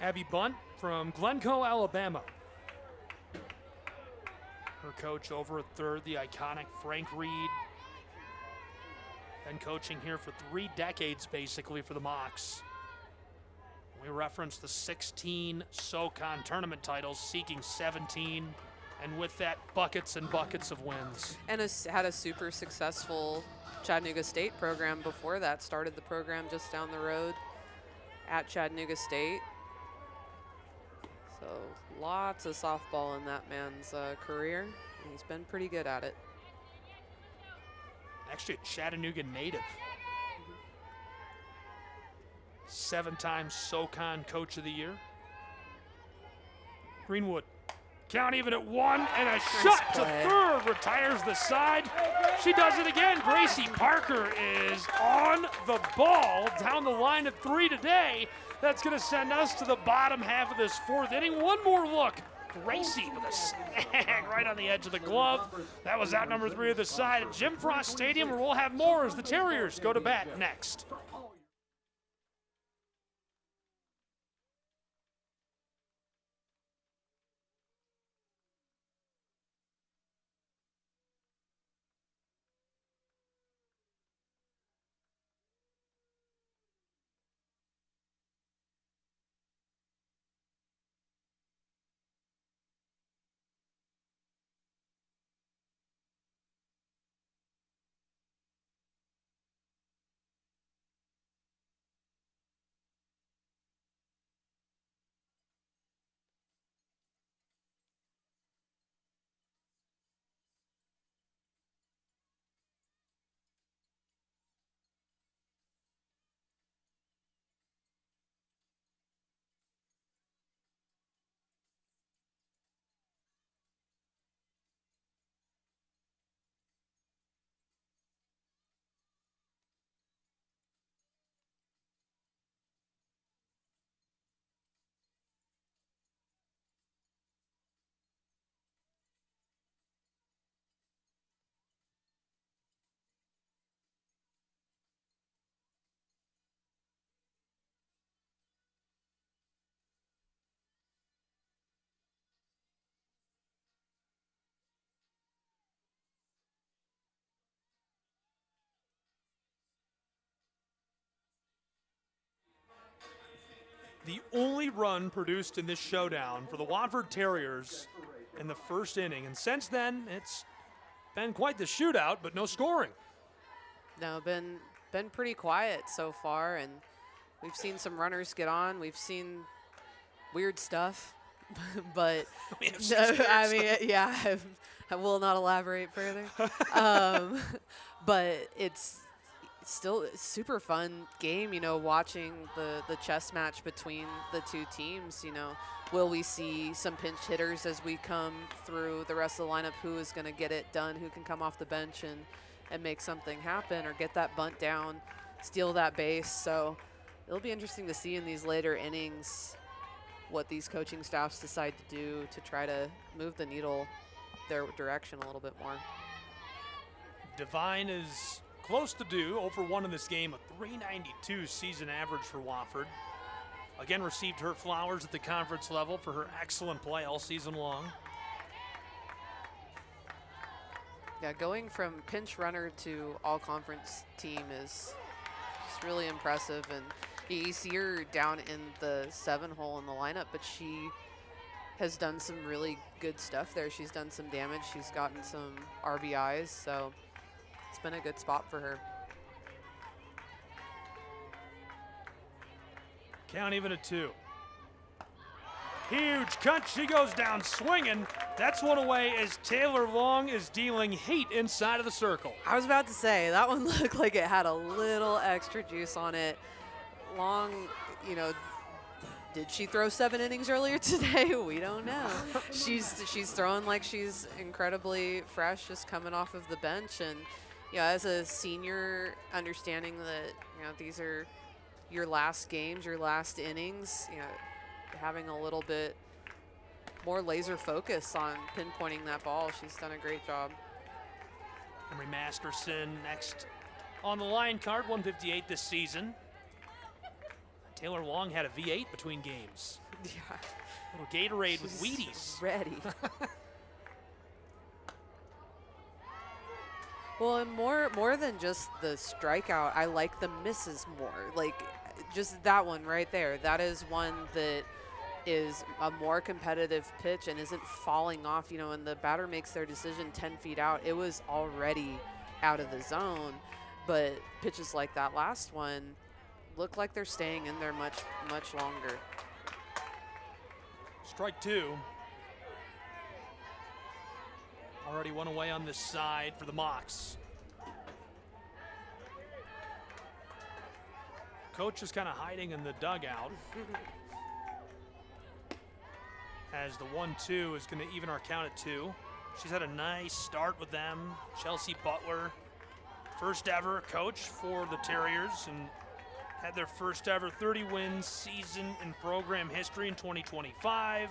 Abby Bunt from Glencoe, Alabama. Her coach over at third, the iconic Frank Reed. Been coaching here for 3 decades, basically, for the Mocs. We referenced the 16 SoCon tournament titles, seeking 17, and with that, buckets and buckets of wins. And had a super successful Chattanooga State program before that. Started the program just down the road at Chattanooga State. So lots of softball in that man's career, and he's been pretty good at it. Actually a Chattanooga native. 7-time SoCon Coach of the Year. Greenwood, count even at 1, and a shot to third, retires the side. She does it again. Gracie Parker is on the ball, down the line at 3 today. That's going to send us to the bottom half of this 4th inning. One more look. Gracie with a snag right on the edge of the glove. That was out number 3 of the side at Jim Frost Stadium, where we'll have more as the Terriers go to bat next. The only run produced in this showdown for the Wofford Terriers in the 1st inning. And since then, it's been quite the shootout, but no scoring. No, been pretty quiet so far, and we've seen some runners get on. We've seen weird stuff, but I mean, yeah, I will not elaborate further. But it's still a super fun game, watching the chess match between the 2 teams. will we see some pinch hitters as we come through the rest of the lineup? Who is going to get it done? Who can come off the bench and make something happen or get that bunt down, steal that base? So it'll be interesting to see in these later innings what these coaching staffs decide to do to try to move the needle their direction a little bit more. Devine is close to due, 0 for 1 in this game, a .392 season average for Wofford. Again, received her flowers at the conference level for her excellent play all season long. Yeah, going from pinch runner to all-conference team is just really impressive. And you see her down in the 7-hole in the lineup, but she has done some really good stuff there. She's done some damage. She's gotten some RBIs, so it's been a good spot for her. Count even at 2. Huge cut. She goes down swinging. That's one away as Taylor Long is dealing heat inside of the circle. I was about to say, that one looked like it had a little extra juice on it. Long, you know, did she throw 7 innings earlier today? We don't know. She's throwing like she's incredibly fresh, just coming off of the bench. And, you know, as a senior, understanding that, you know, these are your last games, your last innings, you know, having a little bit more laser focus on pinpointing that ball. She's done a great job. Emery Masterson next on the line card, 158 this season. Taylor Long had a V8 between games. Yeah. Little Gatorade with Wheaties. Ready. Well, and more than just the strikeout, I like the misses more. Like, just that one right there. That is one that is a more competitive pitch and isn't falling off. You know, when the batter makes their decision 10 feet out, it was already out of the zone. But pitches like that last one look like they're staying in there much, much longer. Strike 2. Already one away on this side for the Mocs. Coach is kind of hiding in the dugout. As the 1-2 is going to even our count at 2. She's had a nice start with them. Chelsea Butler, first ever coach for the Terriers, and had their first ever 30-win season in program history in 2025.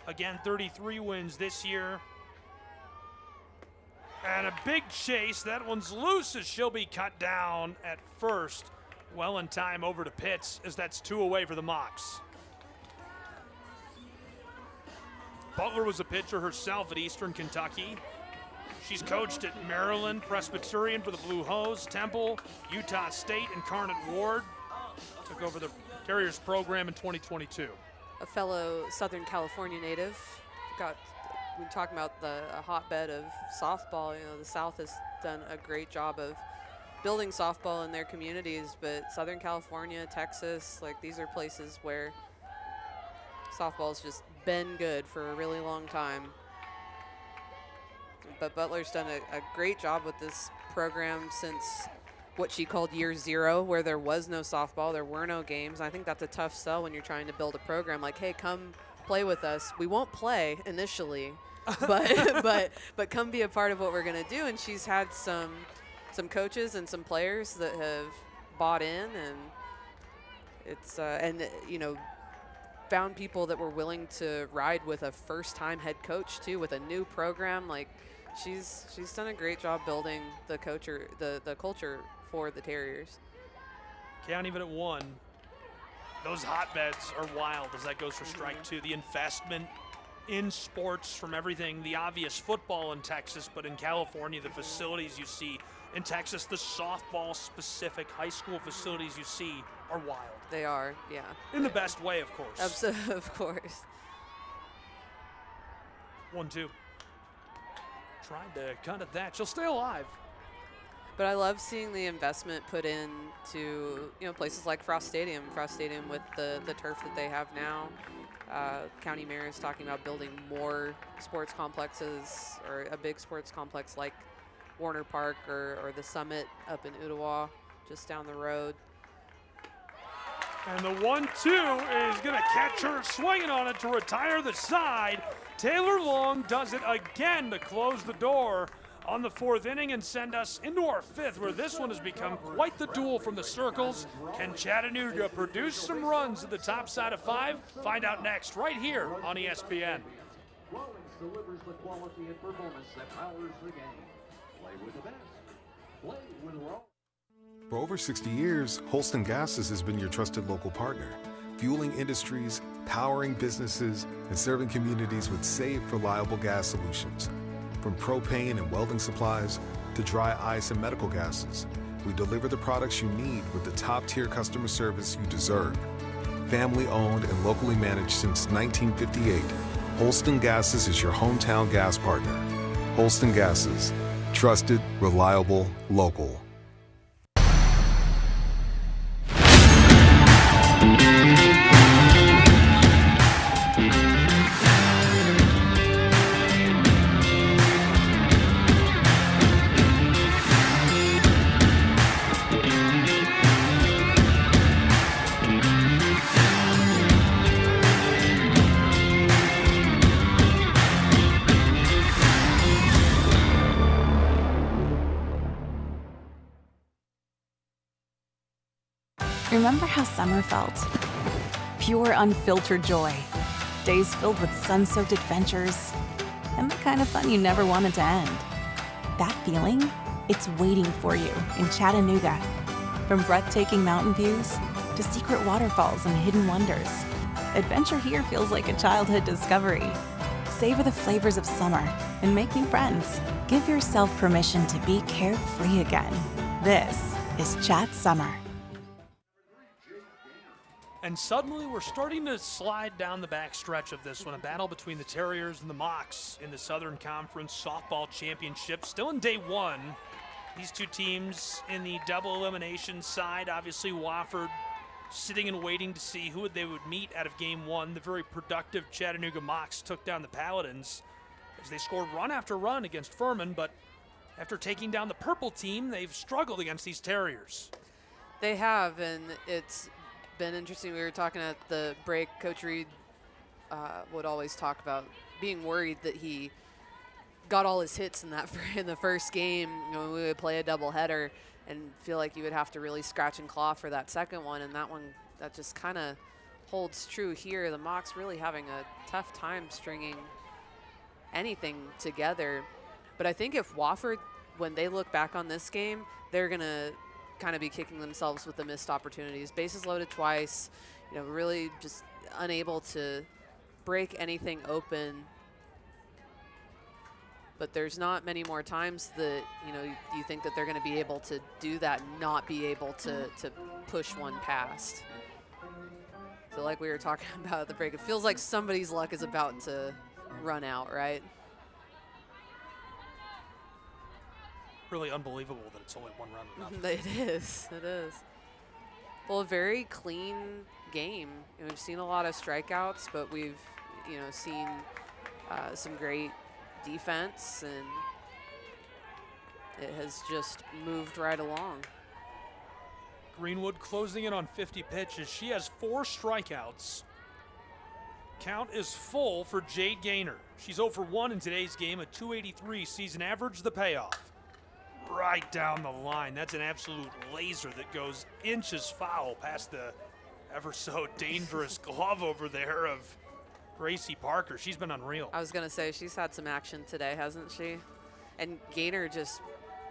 Again, 33 wins this year. And a big chase. That one's loose as she'll be cut down at first. Well in time over to Pitts as that's 2 away for the Mocs. Butler was a pitcher herself at Eastern Kentucky. She's coached at Maryland Presbyterian for the Blue Hose, Temple, Utah State, and Incarnate Ward. Took over the Terriers program in 2022. A fellow Southern California native. We're talking about a hotbed of softball. You know, the South has done a great job of building softball in their communities, but Southern California, Texas, like these are places where softball's just been good for a really long time. But Butler's done a great job with this program since what she called year 0, where there was no softball, there were no games. I think that's a tough sell when you're trying to build a program like, hey, come play with us. We won't play initially, but come be a part of what we're going to do. And she's had some coaches and some players that have bought in, and it's you know, found people that were willing to ride with a first-time head coach too, with a new program. Like, she's done a great job building the culture for the Terriers. Count even at 1. Those hotbeds are wild as that goes for strike 2. The investment in sports, from everything, the obvious football in Texas, but in California, the facilities you see. In Texas, the softball-specific high school facilities you see are wild. They are, yeah. In the best way, of course. Absolutely, of course. 1-2. Tried to cut at that. She'll stay alive. But I love seeing the investment put into, you know, places like Frost Stadium with the turf that they have now. County Mayor is talking about building more sports complexes, or a big sports complex like Warner Park or the Summit up in Ottawa, just down the road. And the 1-2 is going to catch her swinging on it to retire the side. Taylor Long does it again to close the door on the 4th inning and send us into our 5th, where this one has become quite the duel from the circles. Can Chattanooga produce some runs at the top side of 5? Find out next, right here on ESPN. Rawlings delivers the quality and performance that powers the game. Play with the best. Play with Rawlings. For over 60 years, Holston Gases has been your trusted local partner, fueling industries, powering businesses, and serving communities with safe, reliable gas solutions. From propane and welding supplies to dry ice and medical gases, we deliver the products you need with the top-tier customer service you deserve. Family-owned and locally managed since 1958, Holston Gases is your hometown gas partner. Holston Gases, trusted, reliable, local. Remember how summer felt? Pure, unfiltered joy. Days filled with sun-soaked adventures. And the kind of fun you never wanted to end. That feeling? It's waiting for you in Chattanooga. From breathtaking mountain views to secret waterfalls and hidden wonders, adventure here feels like a childhood discovery. Savor the flavors of summer and make new friends. Give yourself permission to be carefree again. This is Chat Summer. And suddenly we're starting to slide down the back stretch of this one. A battle between the Terriers and the Mocs in the Southern Conference Softball Championship. Still in day 1. These two teams in the double elimination side. Obviously Wofford sitting and waiting to see who they would meet out of game 1. The very productive Chattanooga Mocs took down the Paladins as they scored run after run against Furman, but after taking down the purple team, they've struggled against these Terriers. They have, and it's been interesting. We were talking at the break. Coach Reed would always talk about being worried that he got all his hits in that in the first game. You know, when we would play a doubleheader and feel like you would have to really scratch and claw for that second one, and that just kind of holds true here. The Mocs really having a tough time stringing anything together. But I think if Wofford, when they look back on this game, they're gonna kind of be kicking themselves with the missed opportunities. Bases loaded twice, you know, really just unable to break anything open. But there's not many more times that, you know, you think that they're going to be able to do that and not be able to push one past. So like we were talking about at the break, it feels like somebody's luck is about to run out, right? Really unbelievable that it's only 1 run to nothing. It is. Well, a very clean game. You know, we've seen a lot of strikeouts, but we've, you know, seen some great defense, and it has just moved right along. Greenwood closing in on 50 pitches. She has 4 strikeouts. Count is full for Jade Gaynor. She's 0 for 1 in today's game, a .283 season average, the payoff. Right down the line. That's an absolute laser that goes inches foul past the ever so dangerous glove over there of Gracie Parker. She's been unreal. I was going to say, she's had some action today, hasn't she? And Gaynor just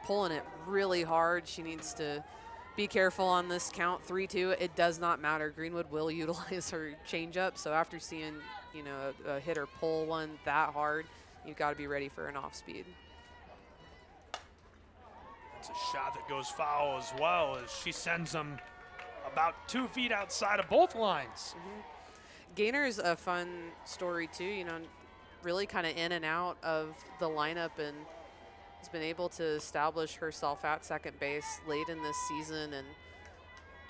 pulling it really hard. She needs to be careful on this count. 3-2, it does not matter. Greenwood will utilize her changeup. So after seeing, you know, a hitter pull one that hard, you've got to be ready for an off speed. It's a shot that goes foul as well as she sends them about 2 feet outside of both lines. Gaynor's a fun story too, you know, really kind of in and out of the lineup, and has been able to establish herself at second base late in this season. And,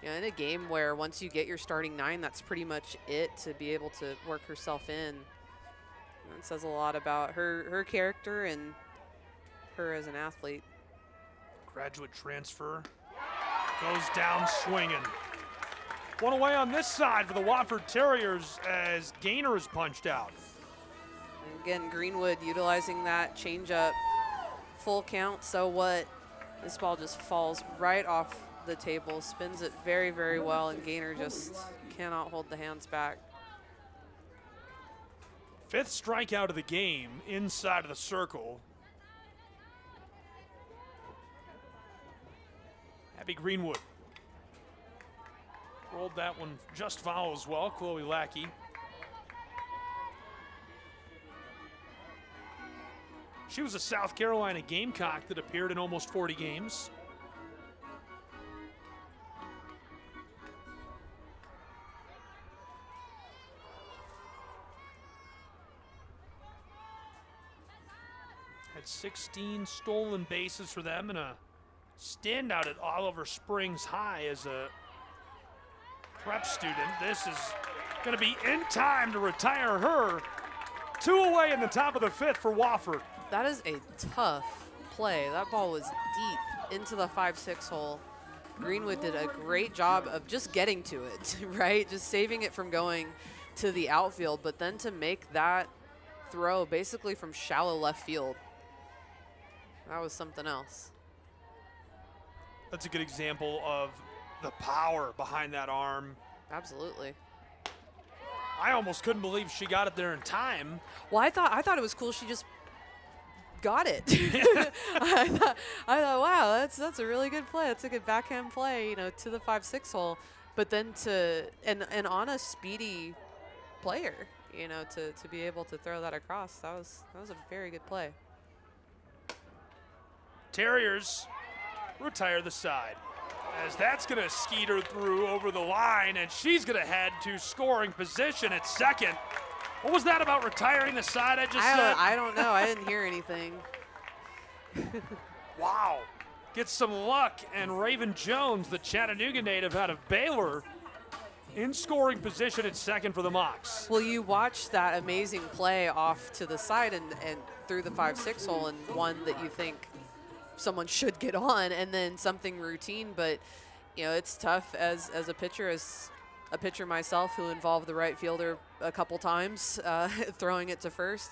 you know, in a game where once you get your starting 9, that's pretty much it, to be able to work herself in. And it says a lot about her character and her as an athlete. Graduate transfer, goes down swinging. One away on this side for the Wofford Terriers as Gaynor is punched out. And again, Greenwood utilizing that changeup, full count, so what? This ball just falls right off the table, spins it very, very well, and Gaynor just cannot hold the hands back. 5th strikeout of the game inside of the circle. Abby Greenwood rolled that one just foul as well. Chloe Lackey. She was a South Carolina Gamecock that appeared in almost 40 games. Had 16 stolen bases for them and a standout at Oliver Springs High as a prep student. This is going to be in time to retire her. 2 away in the top of the 5th for Wofford. That is a tough play. That ball was deep into the 5-6 hole. Greenwood did a great job of just getting to it, right? Just saving it from going to the outfield, but then to make that throw basically from shallow left field. That was something else. That's a good example of the power behind that arm. Absolutely. I almost couldn't believe she got it there in time. Well, I thought it was cool. She just got it. I thought, wow, that's a really good play. That's a good backhand play, to the 5-6 hole. But then and on a speedy player, to be able to throw that across, that was a very good play. Terriers retire the side, as that's going to skeet her through over the line, and she's going to head to scoring position at second. What was that about retiring the side I just said? I don't know. I didn't hear anything. Wow. Gets some luck, and Raven Jones, the Chattanooga native out of Baylor, in scoring position at second for the Mocs. Well, you watched that amazing play off to the side and through the 5-6 hole, and one that you think someone should get on, and then something routine. But it's tough as a pitcher myself who involved the right fielder a couple times throwing it to first.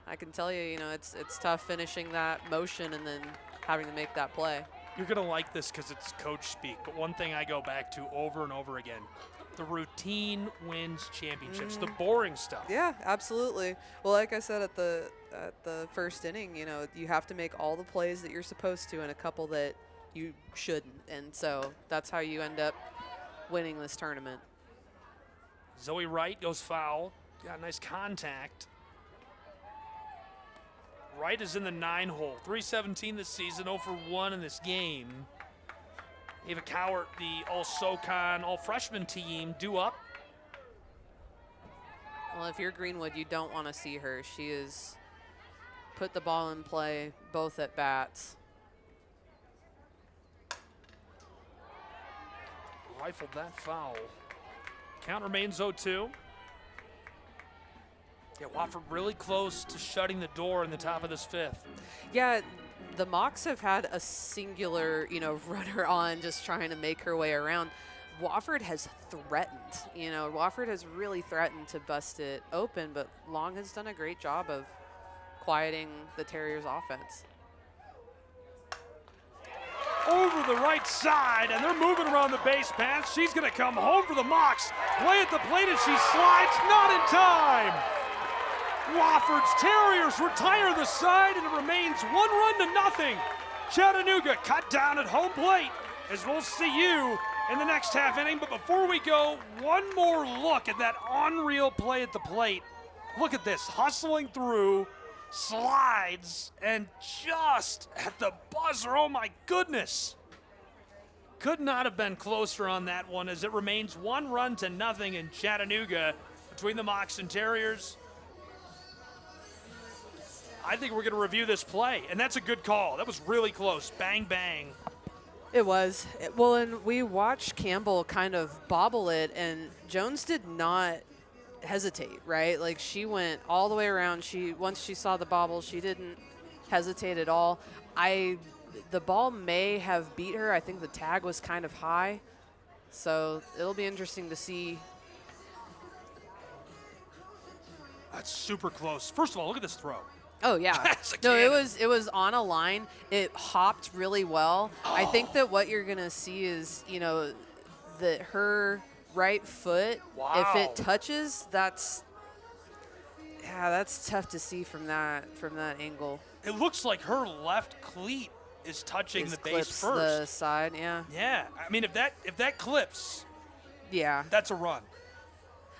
I can tell you, it's tough finishing that motion and then having to make that play. You're gonna like this because it's coach speak, but one thing I go back to over and over again: the routine wins championships. The boring stuff. Yeah, absolutely. Well, like I said at the first inning, you have to make all the plays that you're supposed to and a couple that you shouldn't, and so that's how you end up winning this tournament. Zoe Wright goes foul. Got nice contact. Wright is in the 9 hole. 317 this season, 0 for 1 in this game. Ava Cowart, the all SoCon, all freshman team, due up. Well, if you're Greenwood, you don't want to see her. She has put the ball in play both at bats. Rifled that foul. Count remains 0-2. Yeah, Wofford really close to shutting the door in the top of this 5th. Yeah, the Mocs have had a singular, runner on just trying to make her way around. Wofford has threatened, Wofford has really threatened to bust it open, but Long has done a great job of quieting the Terriers' offense. Over the right side, and they're moving around the base path. She's going to come home for the Mocs. Play at the plate as she slides, not in time. Wofford's Terriers retire the side, and it remains 1-0. Chattanooga cut down at home plate, as we'll see you in the next half inning. But before we go, one more look at that unreal play at the plate. Look at this, hustling through, slides, and just at the buzzer. Oh my goodness. Could not have been closer on that one, as it remains 1-0 in Chattanooga between the Mocs and Terriers. I think we're going to review this play, and that's a good call. That was really close. Bang, bang. It was. Well, and we watched Campbell kind of bobble it, and Jones did not hesitate, right? Like, she went all the way around. Once she saw the bobble, she didn't hesitate at all. The ball may have beat her. I think the tag was kind of high, So it'll be interesting to see. That's super close. First of all, look at this throw. Oh yeah. That's a No, cannon. it was on a line. It hopped really well. I think that what you're gonna see is, that her right foot, if it touches, that's tough to see from that angle. It looks like her left cleat is touching the base Clips first. the side, yeah. Yeah, I mean, if that clips, Yeah. that's a run.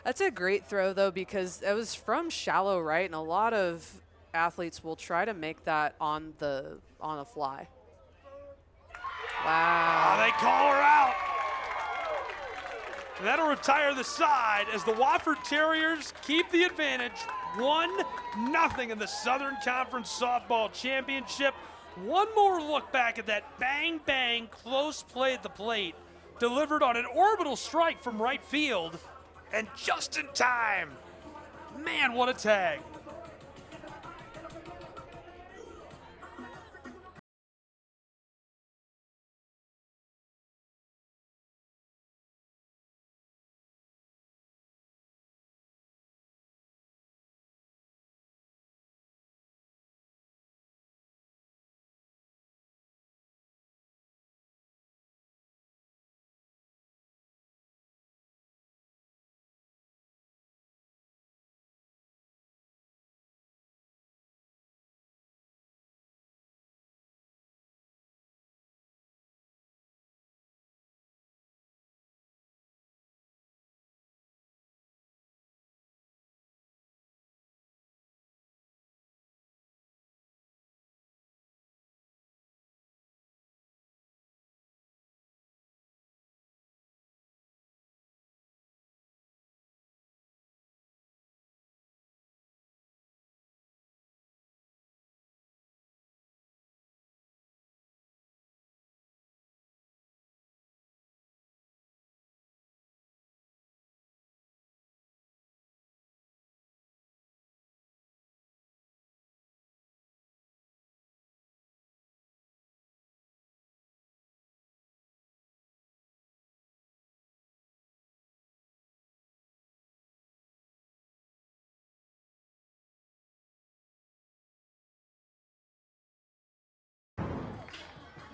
That's a great throw, though, because it was from shallow right, and a lot of athletes will try to make that on a fly. Wow. Oh, they call her out. That'll retire the side as the Wofford Terriers keep the advantage. 1-0 in the Southern Conference Softball Championship. One more look back at that bang, close play at the plate, delivered on an orbital strike from right field, and just in time. Man, what a tag.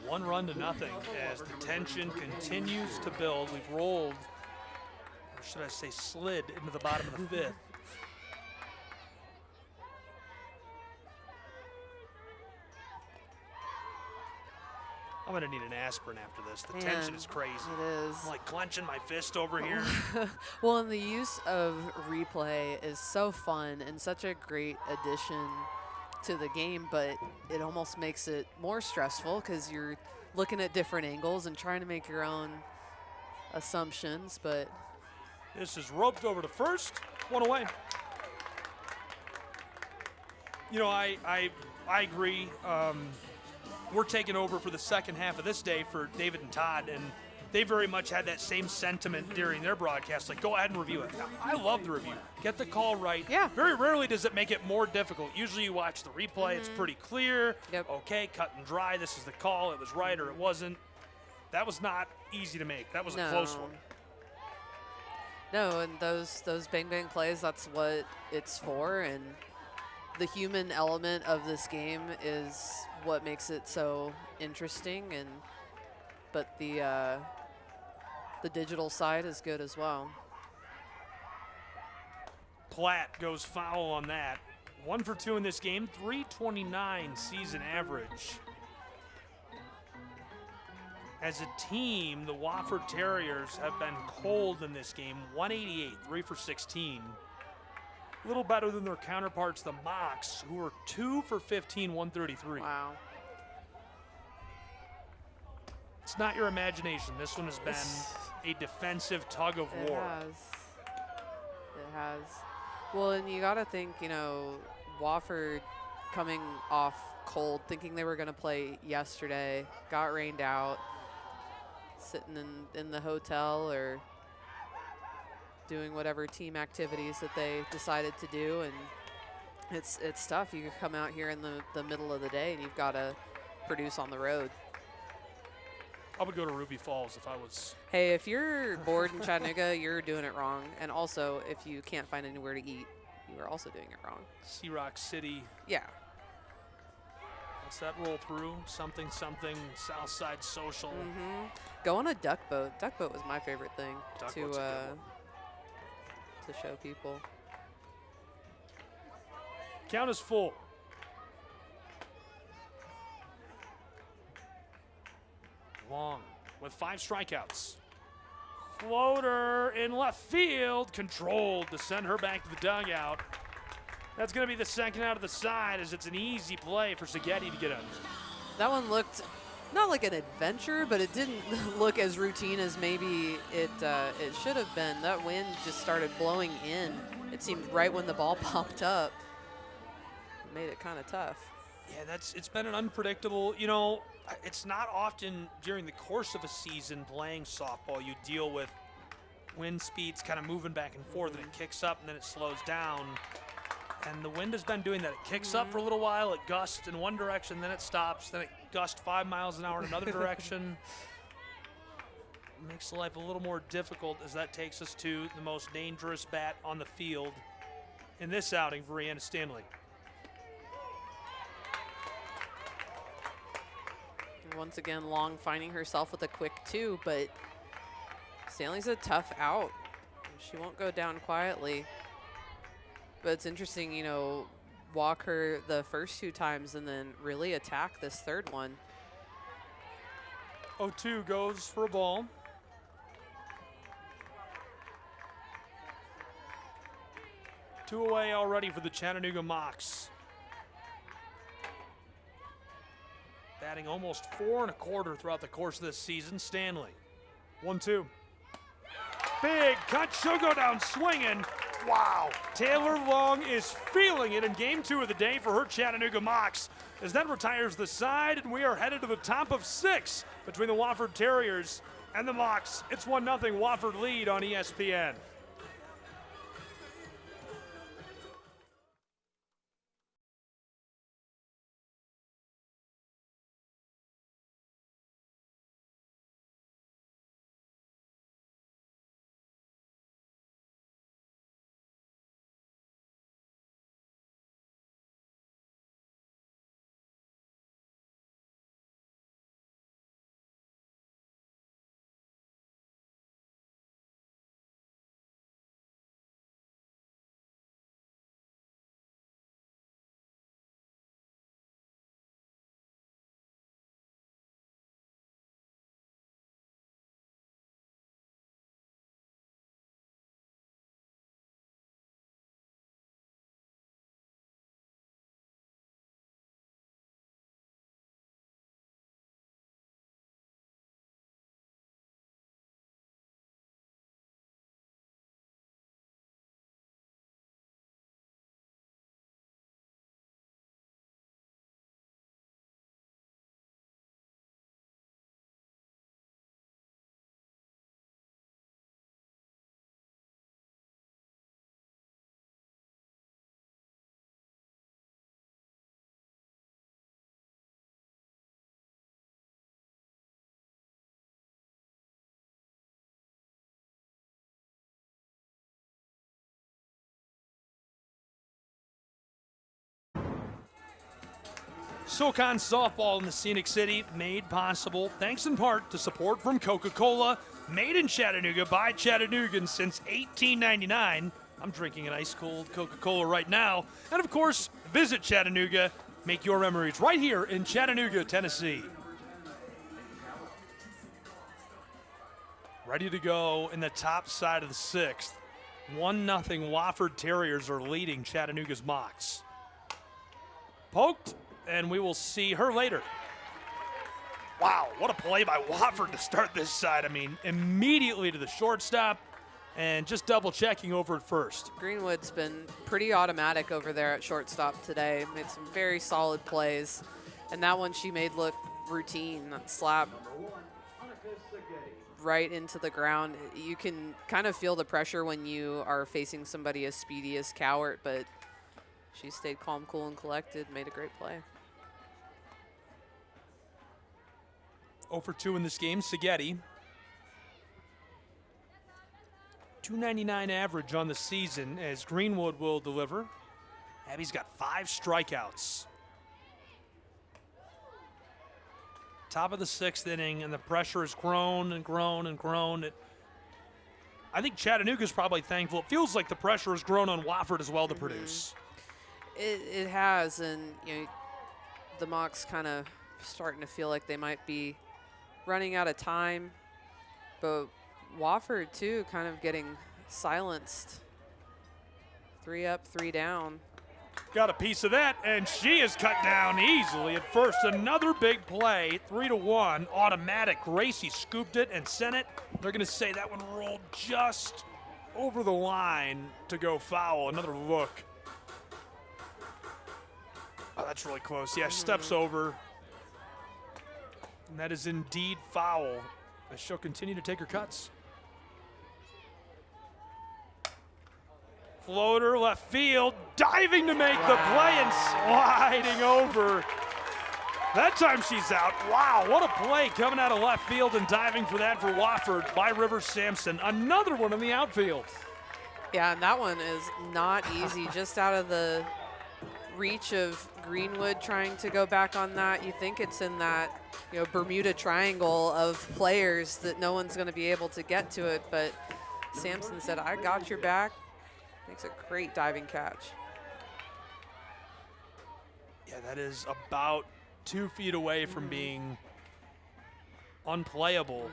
One run to nothing as the tension continues to build. We've rolled, or should I say slid, into the bottom of the fifth. I'm going to need an aspirin after this. The tension is crazy. It is. I'm like clenching my fist over here. Well, and the use of replay is so fun and such a great addition to the game, but it almost makes it more stressful because you're looking at different angles and trying to make your own assumptions. But this is roped over to first, one away. I agree. We're taking over for the second half of this day for David and Todd, and they very much had that same sentiment during their broadcast, like, go ahead and review it. I love the review. Get the call right. Yeah. Very rarely does it make it more difficult. Usually you watch the replay, it's pretty clear. Yep. Okay, cut and dry, this is the call, it was right or it wasn't. That was not easy to make. That was a close one. No, and those bang plays, that's what it's for, and the human element of this game is what makes it so interesting, but the digital side is good as well. Platt goes foul on that. 1 for 2 in this game, 329 season average. As a team, the Wofford Terriers have been cold in this game, 188, 3 for 16. A little better than their counterparts, the Mocs, who are 2 for 15, 133. Wow. It's not your imagination. This one has been a defensive tug of war. It has. Well, and you got to think, Wofford coming off cold, thinking they were going to play yesterday, got rained out, sitting in the hotel or doing whatever team activities that they decided to do, and it's tough. You come out here in the middle of the day and you've got to produce on the road. I would go to Ruby Falls if I was. Hey, if you're bored in Chattanooga, you're doing it wrong. And also, if you can't find anywhere to eat, you are also doing it wrong. Sea Rock City. Yeah. What's that roll through? Something, Southside Social. Go on a duck boat. Duck boat was my favorite thing Duck to boat's a good one. to show people. Count is full. Long with 5 strikeouts. Floater in left field, controlled to send her back to the dugout. That's going to be the second out of the side, as it's an easy play for Szigeti to get under. That one looked not like an adventure, but it didn't look as routine as maybe it should have been. That wind just started blowing in. It seemed right when the ball popped up. It made it kind of tough. Yeah, it's been an unpredictable, it's not often during the course of a season playing softball you deal with wind speeds kind of moving back and forth, and it kicks up and then it slows down. And the wind has been doing that. It kicks up for a little while, it gusts in one direction, then it stops, then it gusts 5 miles an hour in another direction. It makes life a little more difficult, as that takes us to the most dangerous bat on the field in this outing for Rihanna Stanley. Once again, Long finding herself with a quick 2, but Stanley's a tough out. She won't go down quietly. But it's interesting, walk her the first 2 times and then really attack this third one. 0-2 goes for a ball. Two away already for the Chattanooga Mocs. Batting almost 4 1/4 throughout the course of this season. Stanley, 1-2. Big cut, she'll go down swinging. Wow, Taylor Long is feeling it in game 2 of the day for her Chattanooga Mocs, as that retires the side, and we are headed to the top of 6 between the Wofford Terriers and the Mocs. It's 1-0 Wofford lead on ESPN. SoCon softball in the Scenic City made possible thanks in part to support from Coca-Cola, made in Chattanooga by Chattanoogans since 1899. I'm drinking an ice-cold Coca-Cola right now. And of course, visit Chattanooga. Make your memories right here in Chattanooga, Tennessee. Ready to go in the top side of the 6th. 1-0 Wofford Terriers are leading Chattanooga's Mocs. Poked, and we will see her later. Wow, what a play by Wofford to start this side. I mean, immediately to the shortstop and just double checking over at first. Greenwood's been pretty automatic over there at shortstop today. Made some very solid plays. And that one she made look routine. That slap right into the ground. You can kind of feel the pressure when you are facing somebody as speedy as Cowart, but she stayed calm, cool, and collected, made a great play. 0 for 2 in this game. Seghetti. 299 average on the season as Greenwood will deliver. Abby's got 5 strikeouts. Top of the 6th inning, and the pressure has grown and grown and grown. I think Chattanooga's probably thankful. It feels like the pressure has grown on Wofford as well to produce. It has, and the Mocs kind of starting to feel like they might be running out of time, but Wofford too kind of getting silenced. 3 up, 3 down. Got a piece of that, and she is cut down easily at first. Another big play, 3-1, automatic. Gracie scooped it and sent it. They're going to say that one rolled just over the line to go foul. Another look. Oh, that's really close. Yeah, steps over. And that is indeed foul, as she'll continue to take her cuts. Floater left field, diving to make the play and sliding over. That time she's out. Wow, what a play coming out of left field and diving for that for Wofford by Rivers Sampson. Another one in the outfield. Yeah, and that one is not easy, just out of the reach of Greenwood trying to go back on that. You think it's in that Bermuda Triangle of players that no one's going to be able to get to it, but Sampson said, I got your back. Makes a great diving catch. Yeah, that is about 2 feet away from being unplayable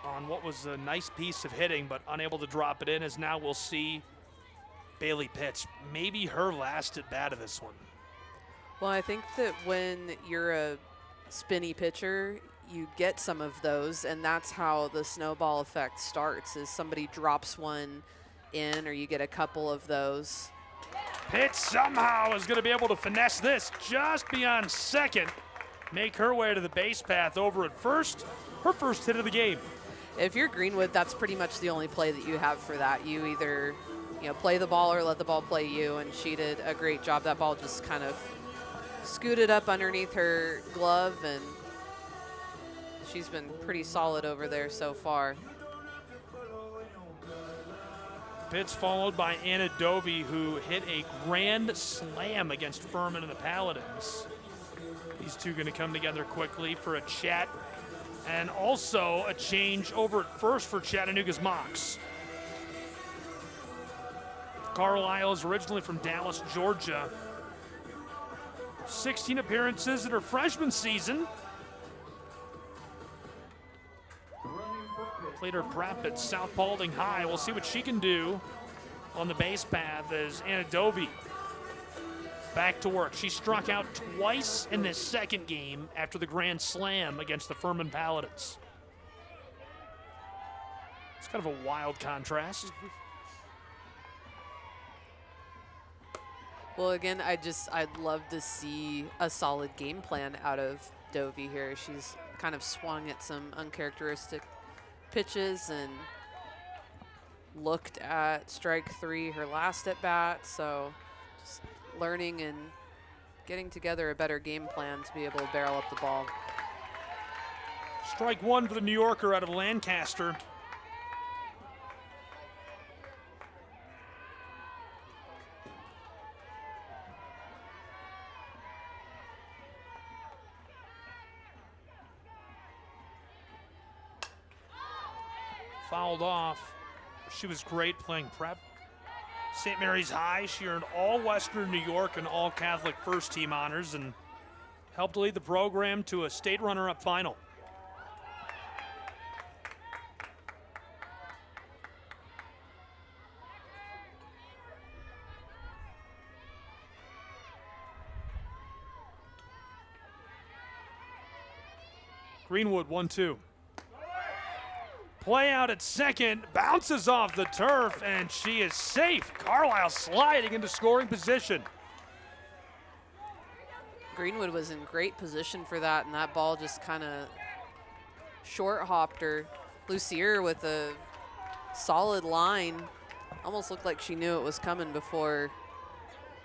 on what was a nice piece of hitting, but unable to drop it in, as now we'll see Bailey pitch. Maybe her last at bat of this one. Well, I think that when you're a spinny pitcher, you get some of those, and that's how the snowball effect starts, is somebody drops one in, or you get a couple of those. Pitch somehow is going to be able to finesse this just beyond second. Make her way to the base path over at first. Her first hit of the game. If you're Greenwood, that's pretty much the only play that you have for that. You either play the ball or let the ball play you, and she did a great job. That ball just kind of scooted up underneath her glove, and she's been pretty solid over there so far. Pitch followed by Anna Dovey, who hit a grand slam against Furman and the Paladins. These two going to come together quickly for a chat, and also a change over at first for Chattanooga's Mocs. Carlisle is originally from Dallas, Georgia. 16 appearances in her freshman season. Played her prep at South Paulding High. We'll see what she can do on the base path as Anna Dovey back to work. She struck out twice in this second game after the grand slam against the Furman Paladins. It's kind of a wild contrast. Well, again, I'd love to see a solid game plan out of Dovey here. She's kind of swung at some uncharacteristic pitches and looked at strike 3 her last at bat, so just learning and getting together a better game plan to be able to barrel up the ball. Strike 1 for the New Yorker out of Lancaster. Fouled off. She was great playing prep. St. Mary's High, she earned all Western New York and all Catholic first team honors and helped lead the program to a state runner-up final. Greenwood 1-2. Play out at second, bounces off the turf, and she is safe. Carlisle sliding into scoring position. Greenwood was in great position for that, and that ball just kind of short hopped her. Lucier with a solid line. Almost looked like she knew it was coming before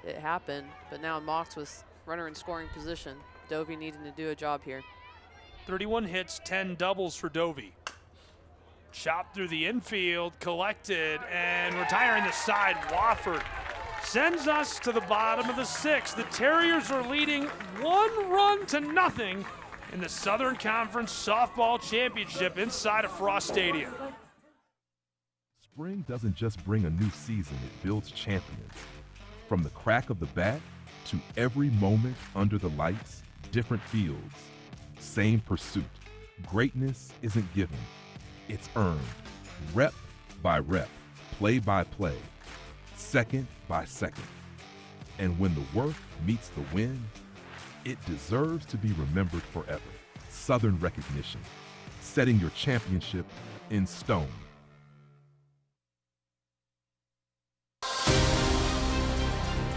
it happened, but now Mocs with runner in scoring position. Dovey needing to do a job here. 31 hits, 10 doubles for Dovey. Chopped through the infield, collected, and retiring the side. Wofford sends us to the bottom of the 6th. The Terriers are leading 1-0 in the Southern Conference Softball Championship inside of Frost Stadium. Spring doesn't just bring a new season, it builds champions. From the crack of the bat to every moment under the lights, different fields, same pursuit. Greatness isn't given, it's earned. Rep by rep, play by play, second by second. And when the work meets the win, it deserves to be remembered forever. Southern recognition, setting your championship in stone.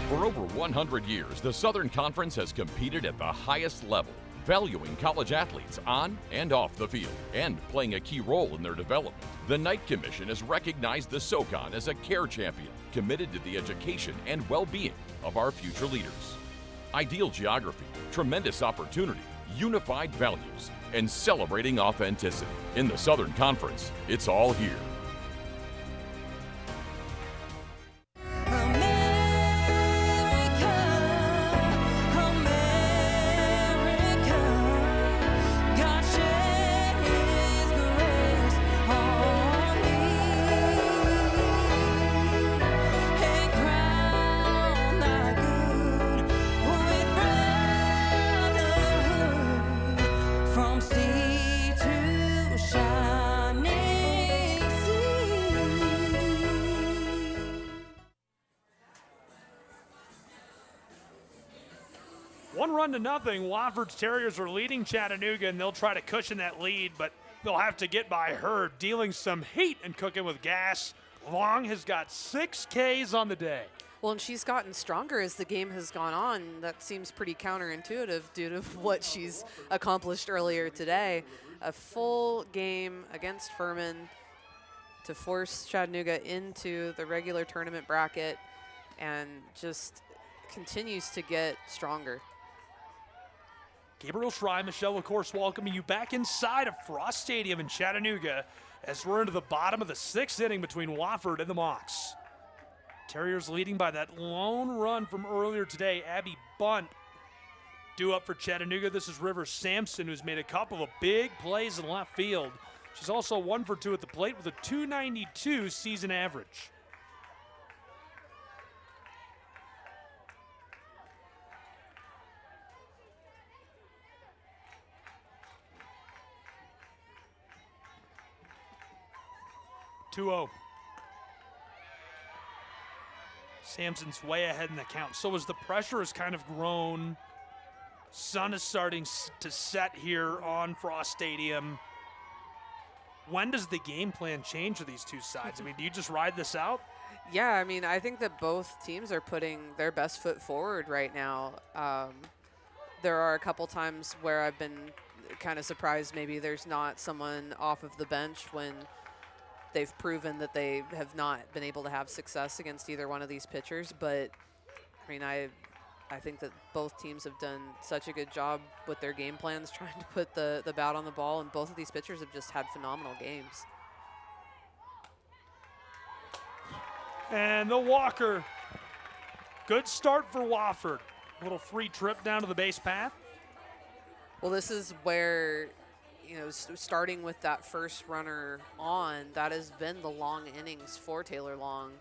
For over 100 years, the Southern Conference has competed at the highest level, valuing college athletes on and off the field, and playing a key role in their development. The Knight Commission has recognized the SoCon as a care champion, committed to the education and well-being of our future leaders. Ideal geography, tremendous opportunity, unified values, and celebrating authenticity. In the Southern Conference, it's all here. One to nothing. Wofford's Terriers are leading Chattanooga, and they'll try to cushion that lead, but they'll have to get by Herb, dealing some heat and cooking with gas. Long has got 6 Ks on the day. Well, and she's gotten stronger as the game has gone on. That seems pretty counterintuitive due to what she's accomplished earlier today. A full game against Furman to force Chattanooga into the regular tournament bracket and just continues to get stronger. Gabriel Schrei, Michelle, of course, welcoming you back inside of Frost Stadium in Chattanooga as we're into the bottom of the 6th inning between Wofford and the Mocs. Terriers leading by that lone run from earlier today. Abby Bunt due up for Chattanooga. This is River Sampson, who's made a couple of big plays in left field. She's also 1 for 2 at the plate with a .292 season average. (2-0). Sampson's way ahead in the count. So as the pressure has kind of grown, sun is starting to set here on Frost Stadium. When does the game plan change for these two sides? I mean, do you just ride this out? Yeah, I mean, I think that both teams are putting their best foot forward right now. There are a couple times where I've been kind of surprised maybe there's not someone off of the bench when they've proven that they have not been able to have success against either one of these pitchers. But, I mean, I think that both teams have done such a good job with their game plans trying to put the bat on the ball, and both of these pitchers have just had phenomenal games. And the walker. Good start for Wofford. A little free trip down to the base path. Well, this is where, you know, starting with that first runner on, that has been the long innings for Taylor Long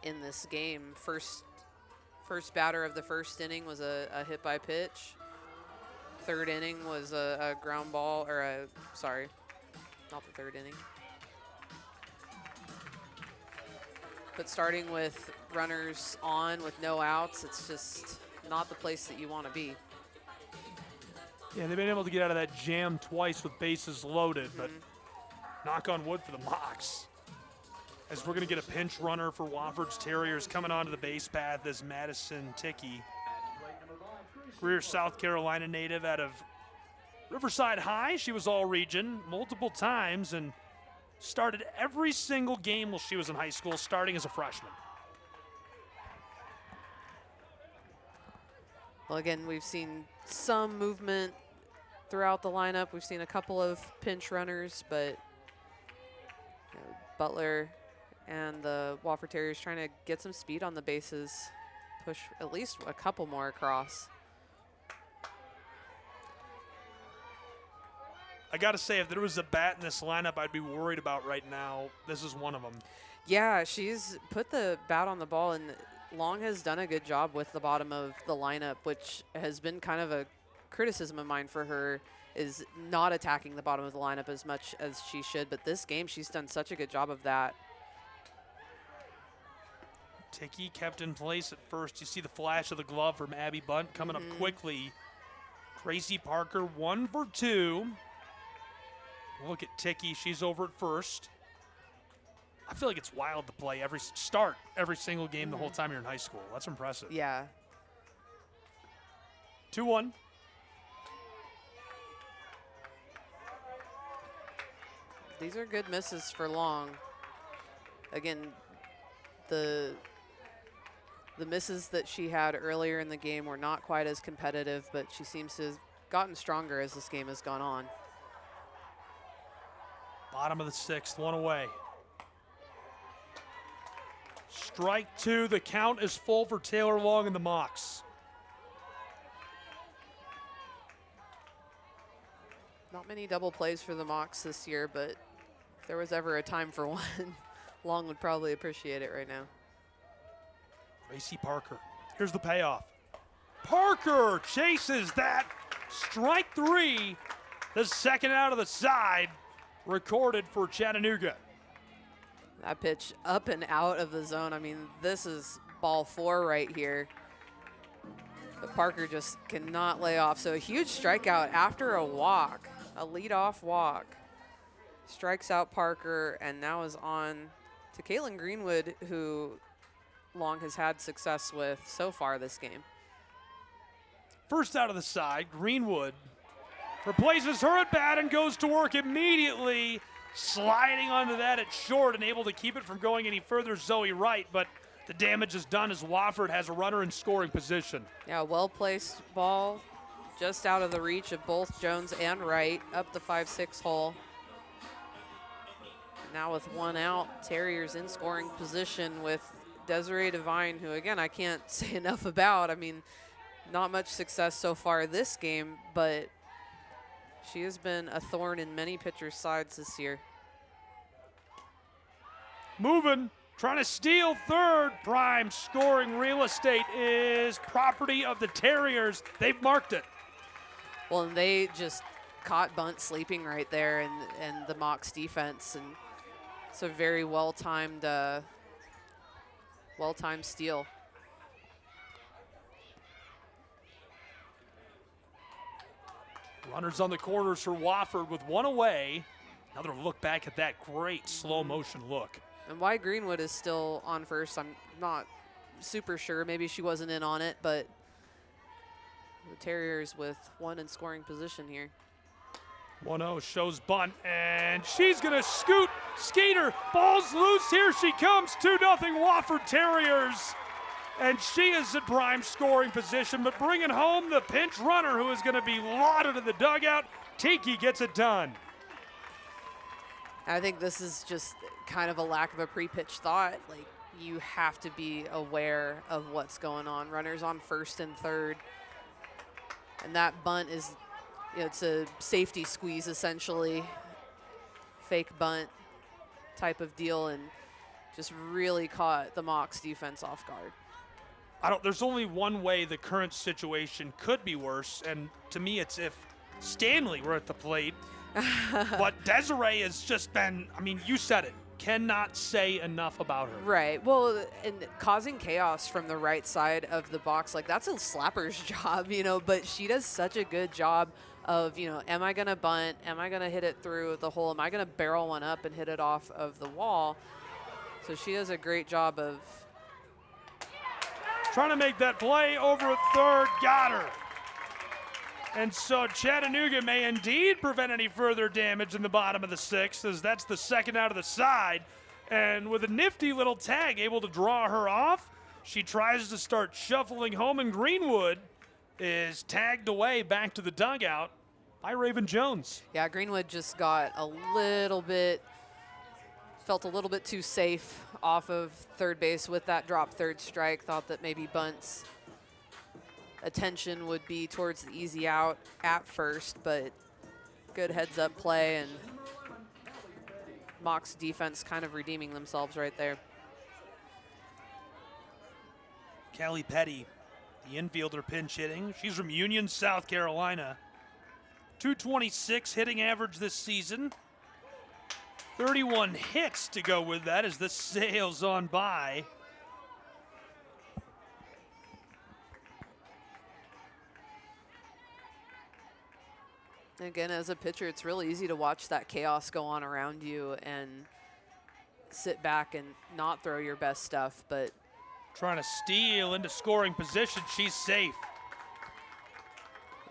in this game. First batter of the first inning was a hit by pitch. Third inning was a ground ball, or sorry, not the third inning. But starting with runners on with no outs, it's just not the place that you want to be. Yeah, they've been able to get out of that jam twice with bases loaded, but knock on wood for the Mocs. As we're going to get a pinch runner for Wofford's Terriers coming onto the base path is Madison Tickey. Career South Carolina native out of Riverside High. She was all-region multiple times and started every single game while she was in high school, starting as a freshman. Well, again, we've seen some movement throughout the lineup. We've seen a couple of pinch runners, but Butler and the Wofford Terriers trying to get some speed on the bases, push at least a couple more across. I got to say, if there was a bat in this lineup I'd be worried about right now, this is one of them. Yeah, she's put the bat on the ball, and Long has done a good job with the bottom of the lineup, which has been kind of a criticism of mine for her, is not attacking the bottom of the lineup as much as she should. But this game, she's done such a good job of that. Ticky kept in place at first. You see the flash of the glove from Abby Bunt coming up quickly. Gracie Parker 1 for 2. Look at Ticky. She's over at first. I feel like it's wild to play every single game the whole time you're in high school. That's impressive. Yeah. 2-1. These are good misses for Long. Again, the misses that she had earlier in the game were not quite as competitive, but she seems to have gotten stronger as this game has gone on. Bottom of the 6th, 1 away. Strike 2. The count is full for Taylor Long and the Mocs. Not many double plays for the Mocs this year, but if there was ever a time for one, Long would probably appreciate it right now. Gracie Parker. Here's the payoff. Parker chases that. Strike 3. The second out of the side recorded for Chattanooga. That pitch up and out of the zone. I mean, this is ball 4 right here. But Parker just cannot lay off. So a huge strikeout after a walk, a leadoff walk. Strikes out Parker and now is on to Caitlin Greenwood, who Long has had success with so far this game. First out of the side, Greenwood replaces her at bat and goes to work immediately, sliding onto that at short and able to keep it from going any further. Zoe Wright, but the damage is done as Wofford has a runner in scoring position. Yeah, well-placed ball just out of the reach of both Jones and Wright up the 5-6 hole. Now with 1 out, Terriers in scoring position with Desiree Devine, who again, I can't say enough about. I mean, not much success so far this game, but she has been a thorn in many pitchers' sides this year. Moving, trying to steal third. Prime scoring real estate is property of the Terriers. They've marked it. Well, and they just caught Bunt sleeping right there, and the Mocs defense, and it's a very well-timed steal. Runners on the corners for Wofford with 1 away. Another look back at that great slow motion look. And why Greenwood is still on first, I'm not super sure. Maybe she wasn't in on it, but the Terriers with 1 in scoring position here. 1-0 shows Bunt, and she's going to skate her. Ball's loose. Here she comes. 2-0 Wofford Terriers. And she is at prime scoring position, but bringing home the pinch runner who is going to be lauded in the dugout. Tiki gets it done. I think this is just kind of a lack of a pre-pitch thought. Like, you have to be aware of what's going on. Runners on first and third. And that bunt is, it's a safety squeeze essentially. Fake bunt type of deal, and just really caught the Mocs defense off guard. There's only one way the current situation could be worse, and to me it's if Stanley were at the plate. But Desiree has just been, I mean, you said it, cannot say enough about her. Right. Well, and causing chaos from the right side of the box, like, that's a slapper's job, but she does such a good job of, am I going to bunt? Am I going to hit it through the hole? Am I going to barrel one up and hit it off of the wall? So she does a great job of trying to make that play over at third. Got her. And so Chattanooga may indeed prevent any further damage in the bottom of the 6th, as that's the second out of the side. And with a nifty little tag able to draw her off, she tries to start shuffling home, and Greenwood is tagged away back to the dugout Hi, Raven Jones. Yeah, Greenwood just got felt a little bit too safe off of third base with that drop third strike. Thought that maybe Bunt's attention would be towards the easy out at first, but good heads up play, and Mock's defense kind of redeeming themselves right there. Callie Petty, the infielder, pinch hitting. She's from Union, South Carolina. 226 hitting average this season. 31 hits to go with that as this sails on by. Again, as a pitcher, it's really easy to watch that chaos go on around you and sit back and not throw your best stuff, but trying to steal into scoring position. She's safe.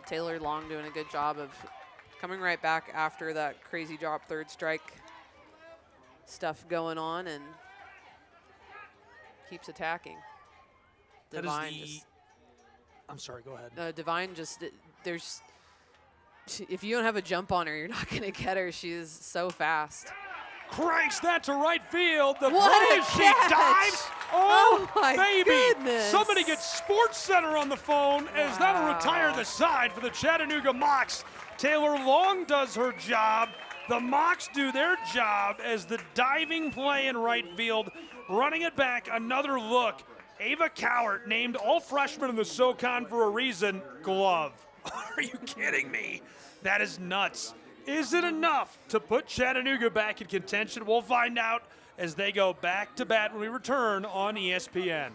Taylor Long doing a good job of coming right back after that crazy drop third strike stuff going on and keeps attacking. I'm sorry, go ahead. Divine if you don't have a jump on her, you're not going to get her. She is so fast. Cranks that to right field. The what play a she catch. dives. Oh, my baby. goodness. Somebody get Sports Center on the phone as that'll retire the side for the Chattanooga Mocs. Taylor Long does her job. The Mocs do their job as the diving play in right field. Running it back, another look. Ava Cowart, named all freshmen in the SoCon for a reason, glove. Are you kidding me? That is nuts. Is it enough to put Chattanooga back in contention? We'll find out as they go back to bat when we return on ESPN.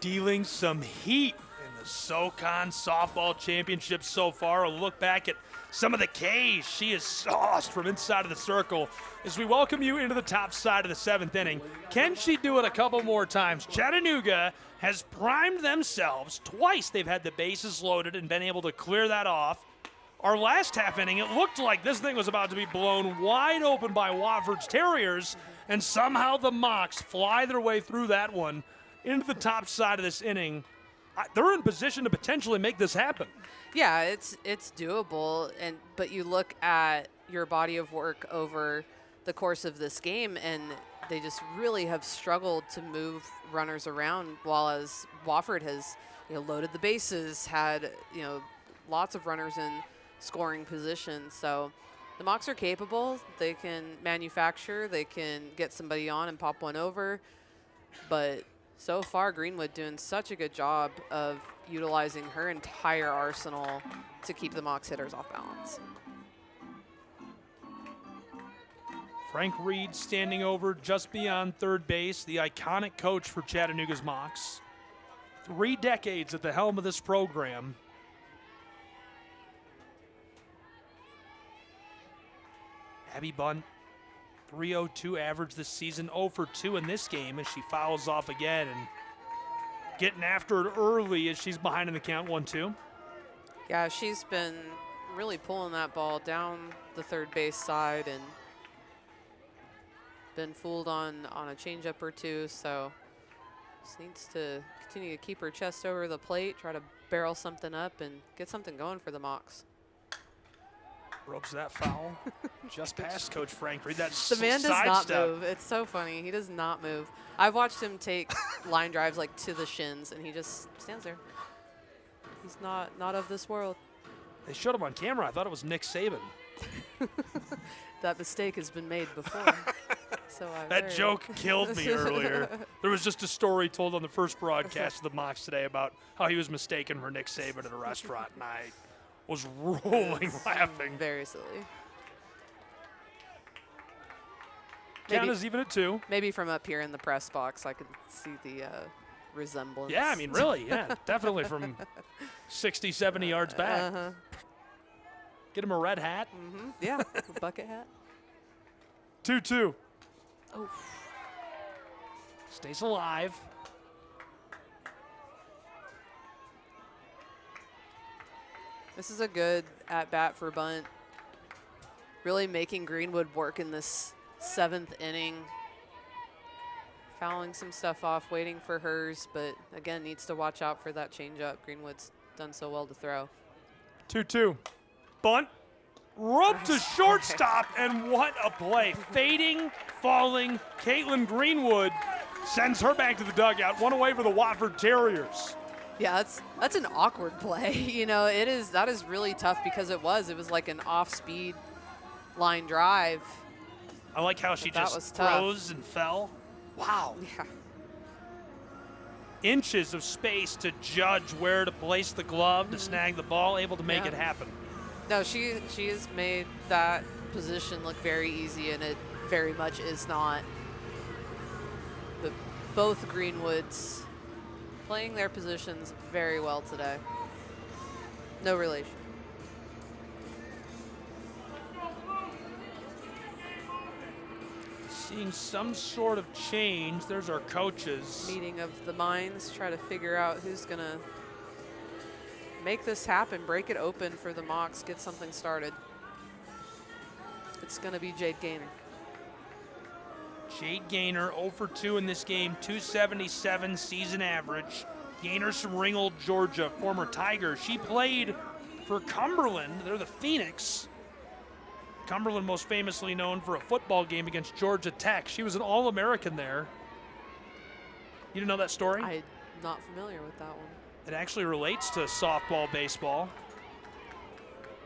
Dealing some heat in the SoCon softball championship so far. A look back at some of the K's she has sauced from inside of the circle as we welcome you into the top side of the seventh inning. Can she do it a couple more times? Chattanooga has primed themselves. Twice they've had the bases loaded and been able to clear that off. Our last half inning, it looked like this thing was about to be blown wide open by Wofford's Terriers, and somehow the Mocs fly their way through that one into the top side of this inning. They're in position to potentially make this happen. Yeah, it's doable, but you look at your body of work over the course of this game, and they just really have struggled to move runners around, while as Wofford has loaded the bases, had lots of runners in scoring position. So the Mocs are capable. They can manufacture. They can get somebody on and pop one over, but so far, Greenwood doing such a good job of utilizing her entire arsenal to keep the Mocs hitters off balance. Frank Reed standing over just beyond third base, the iconic coach for Chattanooga's Mocs. 3 decades at the helm of this program. Abby Bunt, 302 average this season, 0 for 2 in this game as she fouls off again. And getting after it early as she's behind in the count, 1-2. Yeah, she's been really pulling that ball down the third base side and been fooled on a changeup or two, so just needs to continue to keep her chest over the plate, try to barrel something up and get something going for the Mocs. Ropes that foul. Just past Coach Frank. Read that The man does not sidestep. move. It's so funny. He does not move. I've watched him take line drives like to the shins, and he just stands there. He's not of this world. They showed him on camera. I thought it was Nick Saban. That mistake has been made before. So I've That heard. joke killed me earlier. There was just a story told on the first broadcast of the Mocs today about how he was mistaken for Nick Saban at a restaurant, and I was rolling laughing. Very silly. Count is even at 2. Maybe from up here in the press box, I could see the resemblance. Yeah, I mean, really, yeah, definitely from 60, 70 yards back. Uh-huh. Get him a red hat. Mm-hmm. Yeah, a bucket hat. 2-2. Oh. Stays alive. This is a good at-bat for Bunt. Really making Greenwood work in this 7th inning. Fouling some stuff off, waiting for hers, but again, needs to watch out for that changeup. Greenwood's done so well to throw. 2-2. Bunt. Rope to shortstop, and what a play. Fading, falling, Caitlin Greenwood sends her back to the dugout. One away for the Wofford Terriers. Yeah, that's an awkward play. You know, that is really tough because it was like an off-speed line drive. I like how she just froze and fell. Wow. Yeah. Inches of space to judge where to place the glove to snag the ball, able to make it happen. No, she has made that position look very easy, and it very much is not. But both Greenwoods playing their positions very well today. No relation. Seeing some sort of change. There's our coaches. Meeting of the minds, try to figure out who's going to make this happen, break it open for the Mocs, get something started. It's going to be Jade Gaynor. Jade Gaynor 0 for 2 in this game, 277 season average. Gaynor's from Ringgold, Georgia, former Tiger. She played for Cumberland. They're the Phoenix. Cumberland most famously known for a football game against Georgia Tech. She was an All-American there. You didn't know that story? I'm not familiar with that one. It actually relates to softball, baseball.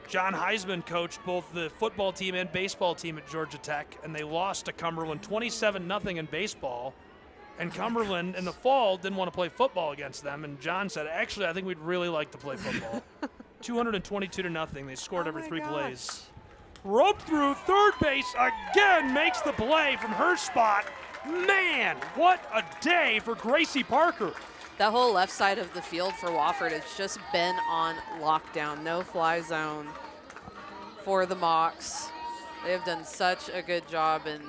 John Heisman coached both the football team and baseball team at Georgia Tech, and they lost to Cumberland 27-0 in baseball. And Cumberland in the fall didn't want to play football against them, and John said, actually, I think we'd really like to play football. 222-0. They scored every 3 plays. Rope through third base again, makes the play from her spot. Man, what a day for Gracie Parker. That whole left side of the field for Wofford has just been on lockdown. No fly zone for the Mocs. They have done such a good job, and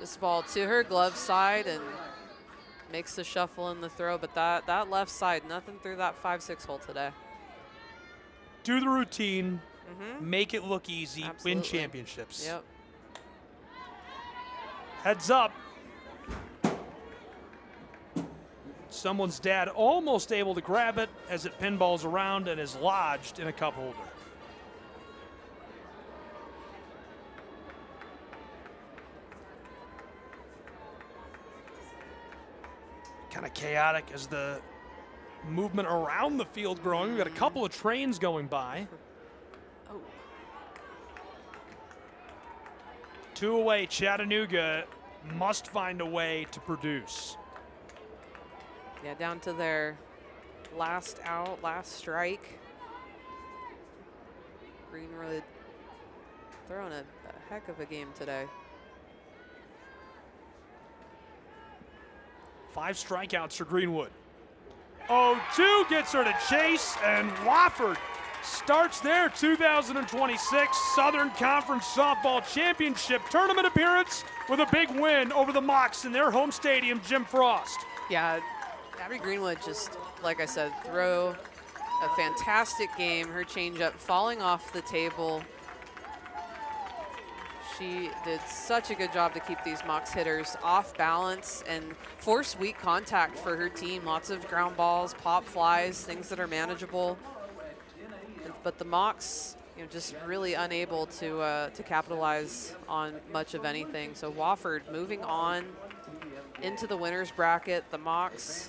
this ball to her glove side and makes the shuffle in the throw, but that left side, nothing through that 5-6 hole today. Do the routine, make it look easy, Absolutely. win championships. Yep. Heads up. Someone's dad almost able to grab it as it pinballs around and is lodged in a cup holder. Kind of chaotic as the movement around the field growing. We've got a couple of trains going by. Oh. 2 away, Chattanooga must find a way to produce. Yeah, down to their last out, last strike. Greenwood throwing a heck of a game today. 5 strikeouts for Greenwood. 0-2 gets her to chase, and Wofford starts their 2026 Southern Conference Softball Championship tournament appearance with a big win over the Mocs in their home stadium, Jim Frost. Yeah, Abby Greenwood just, like I said, throw a fantastic game. Her changeup falling off the table. She did such a good job to keep these Mocs hitters off balance and force weak contact for her team. Lots of ground balls, pop flies, things that are manageable. But the Mocs, just really unable to capitalize on much of anything. So Wofford moving on into the winner's bracket. The Mocs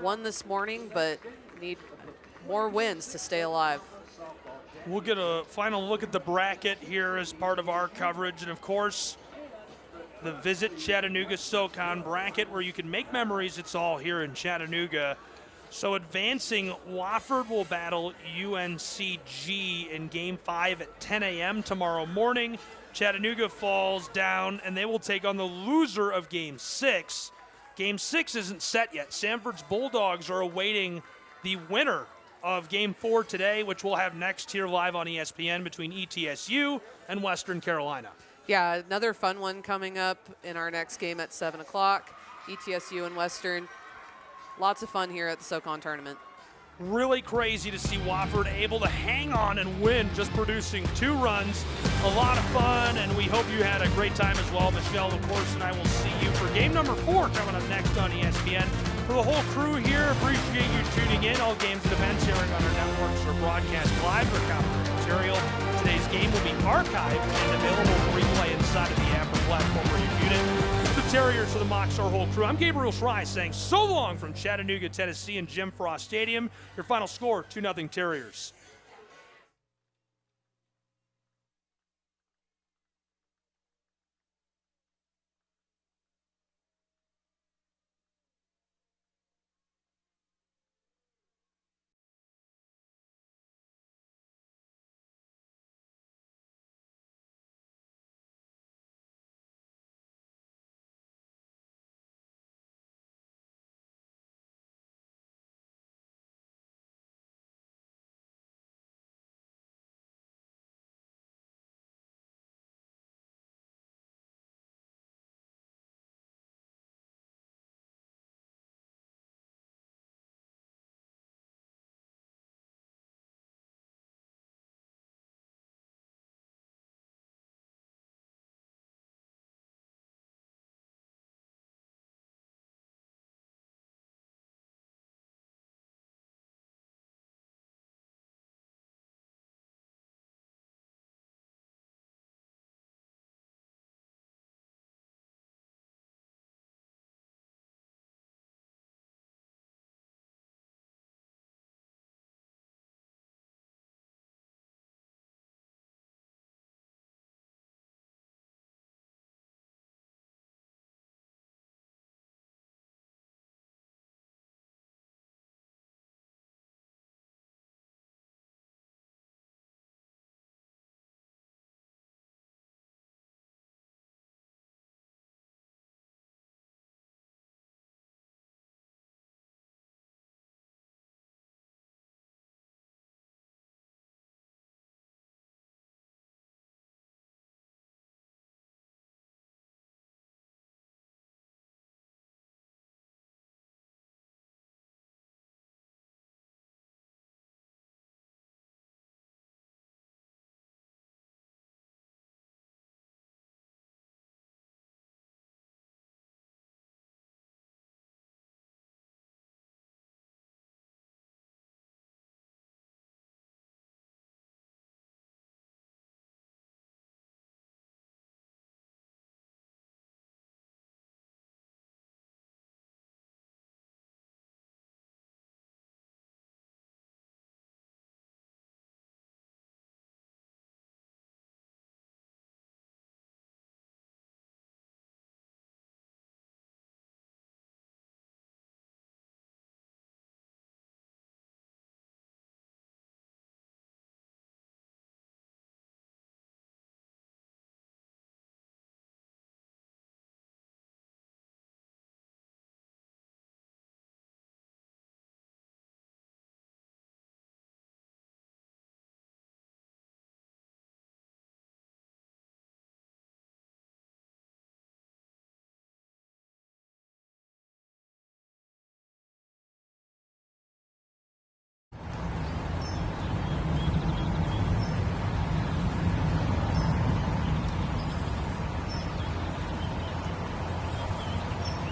won this morning, but need more wins to stay alive. We'll get a final look at the bracket here as part of our coverage. And, of course, the Visit Chattanooga SoCon bracket where you can make memories. It's all here in Chattanooga. So advancing, Wofford will battle UNCG in Game 5 at 10 a.m. tomorrow morning. Chattanooga falls down, and they will take on the loser of Game 6. Game 6 isn't set yet. Sanford's Bulldogs are awaiting the winner of Game 4 today, which we'll have next here live on ESPN between ETSU and Western Carolina. Yeah, another fun one coming up in our next game at 7 o'clock. ETSU and Western. Lots of fun here at the SoCon tournament. Really crazy to see Wofford able to hang on and win, just producing 2 runs. A lot of fun, and we hope you had a great time as well. Michelle, of course, and I will see you for game number 4 coming up next on ESPN. For the whole crew here, appreciate you tuning in. All games and events airing on our networks are broadcast live for commentary material. Today's game will be archived and available for replay inside of the app or platform where you viewed it. The Terriers, for the Mocs, our whole crew. I'm Gabriel Schrei saying so long from Chattanooga, Tennessee, and Jim Frost Stadium. Your final score, 2-0 Terriers.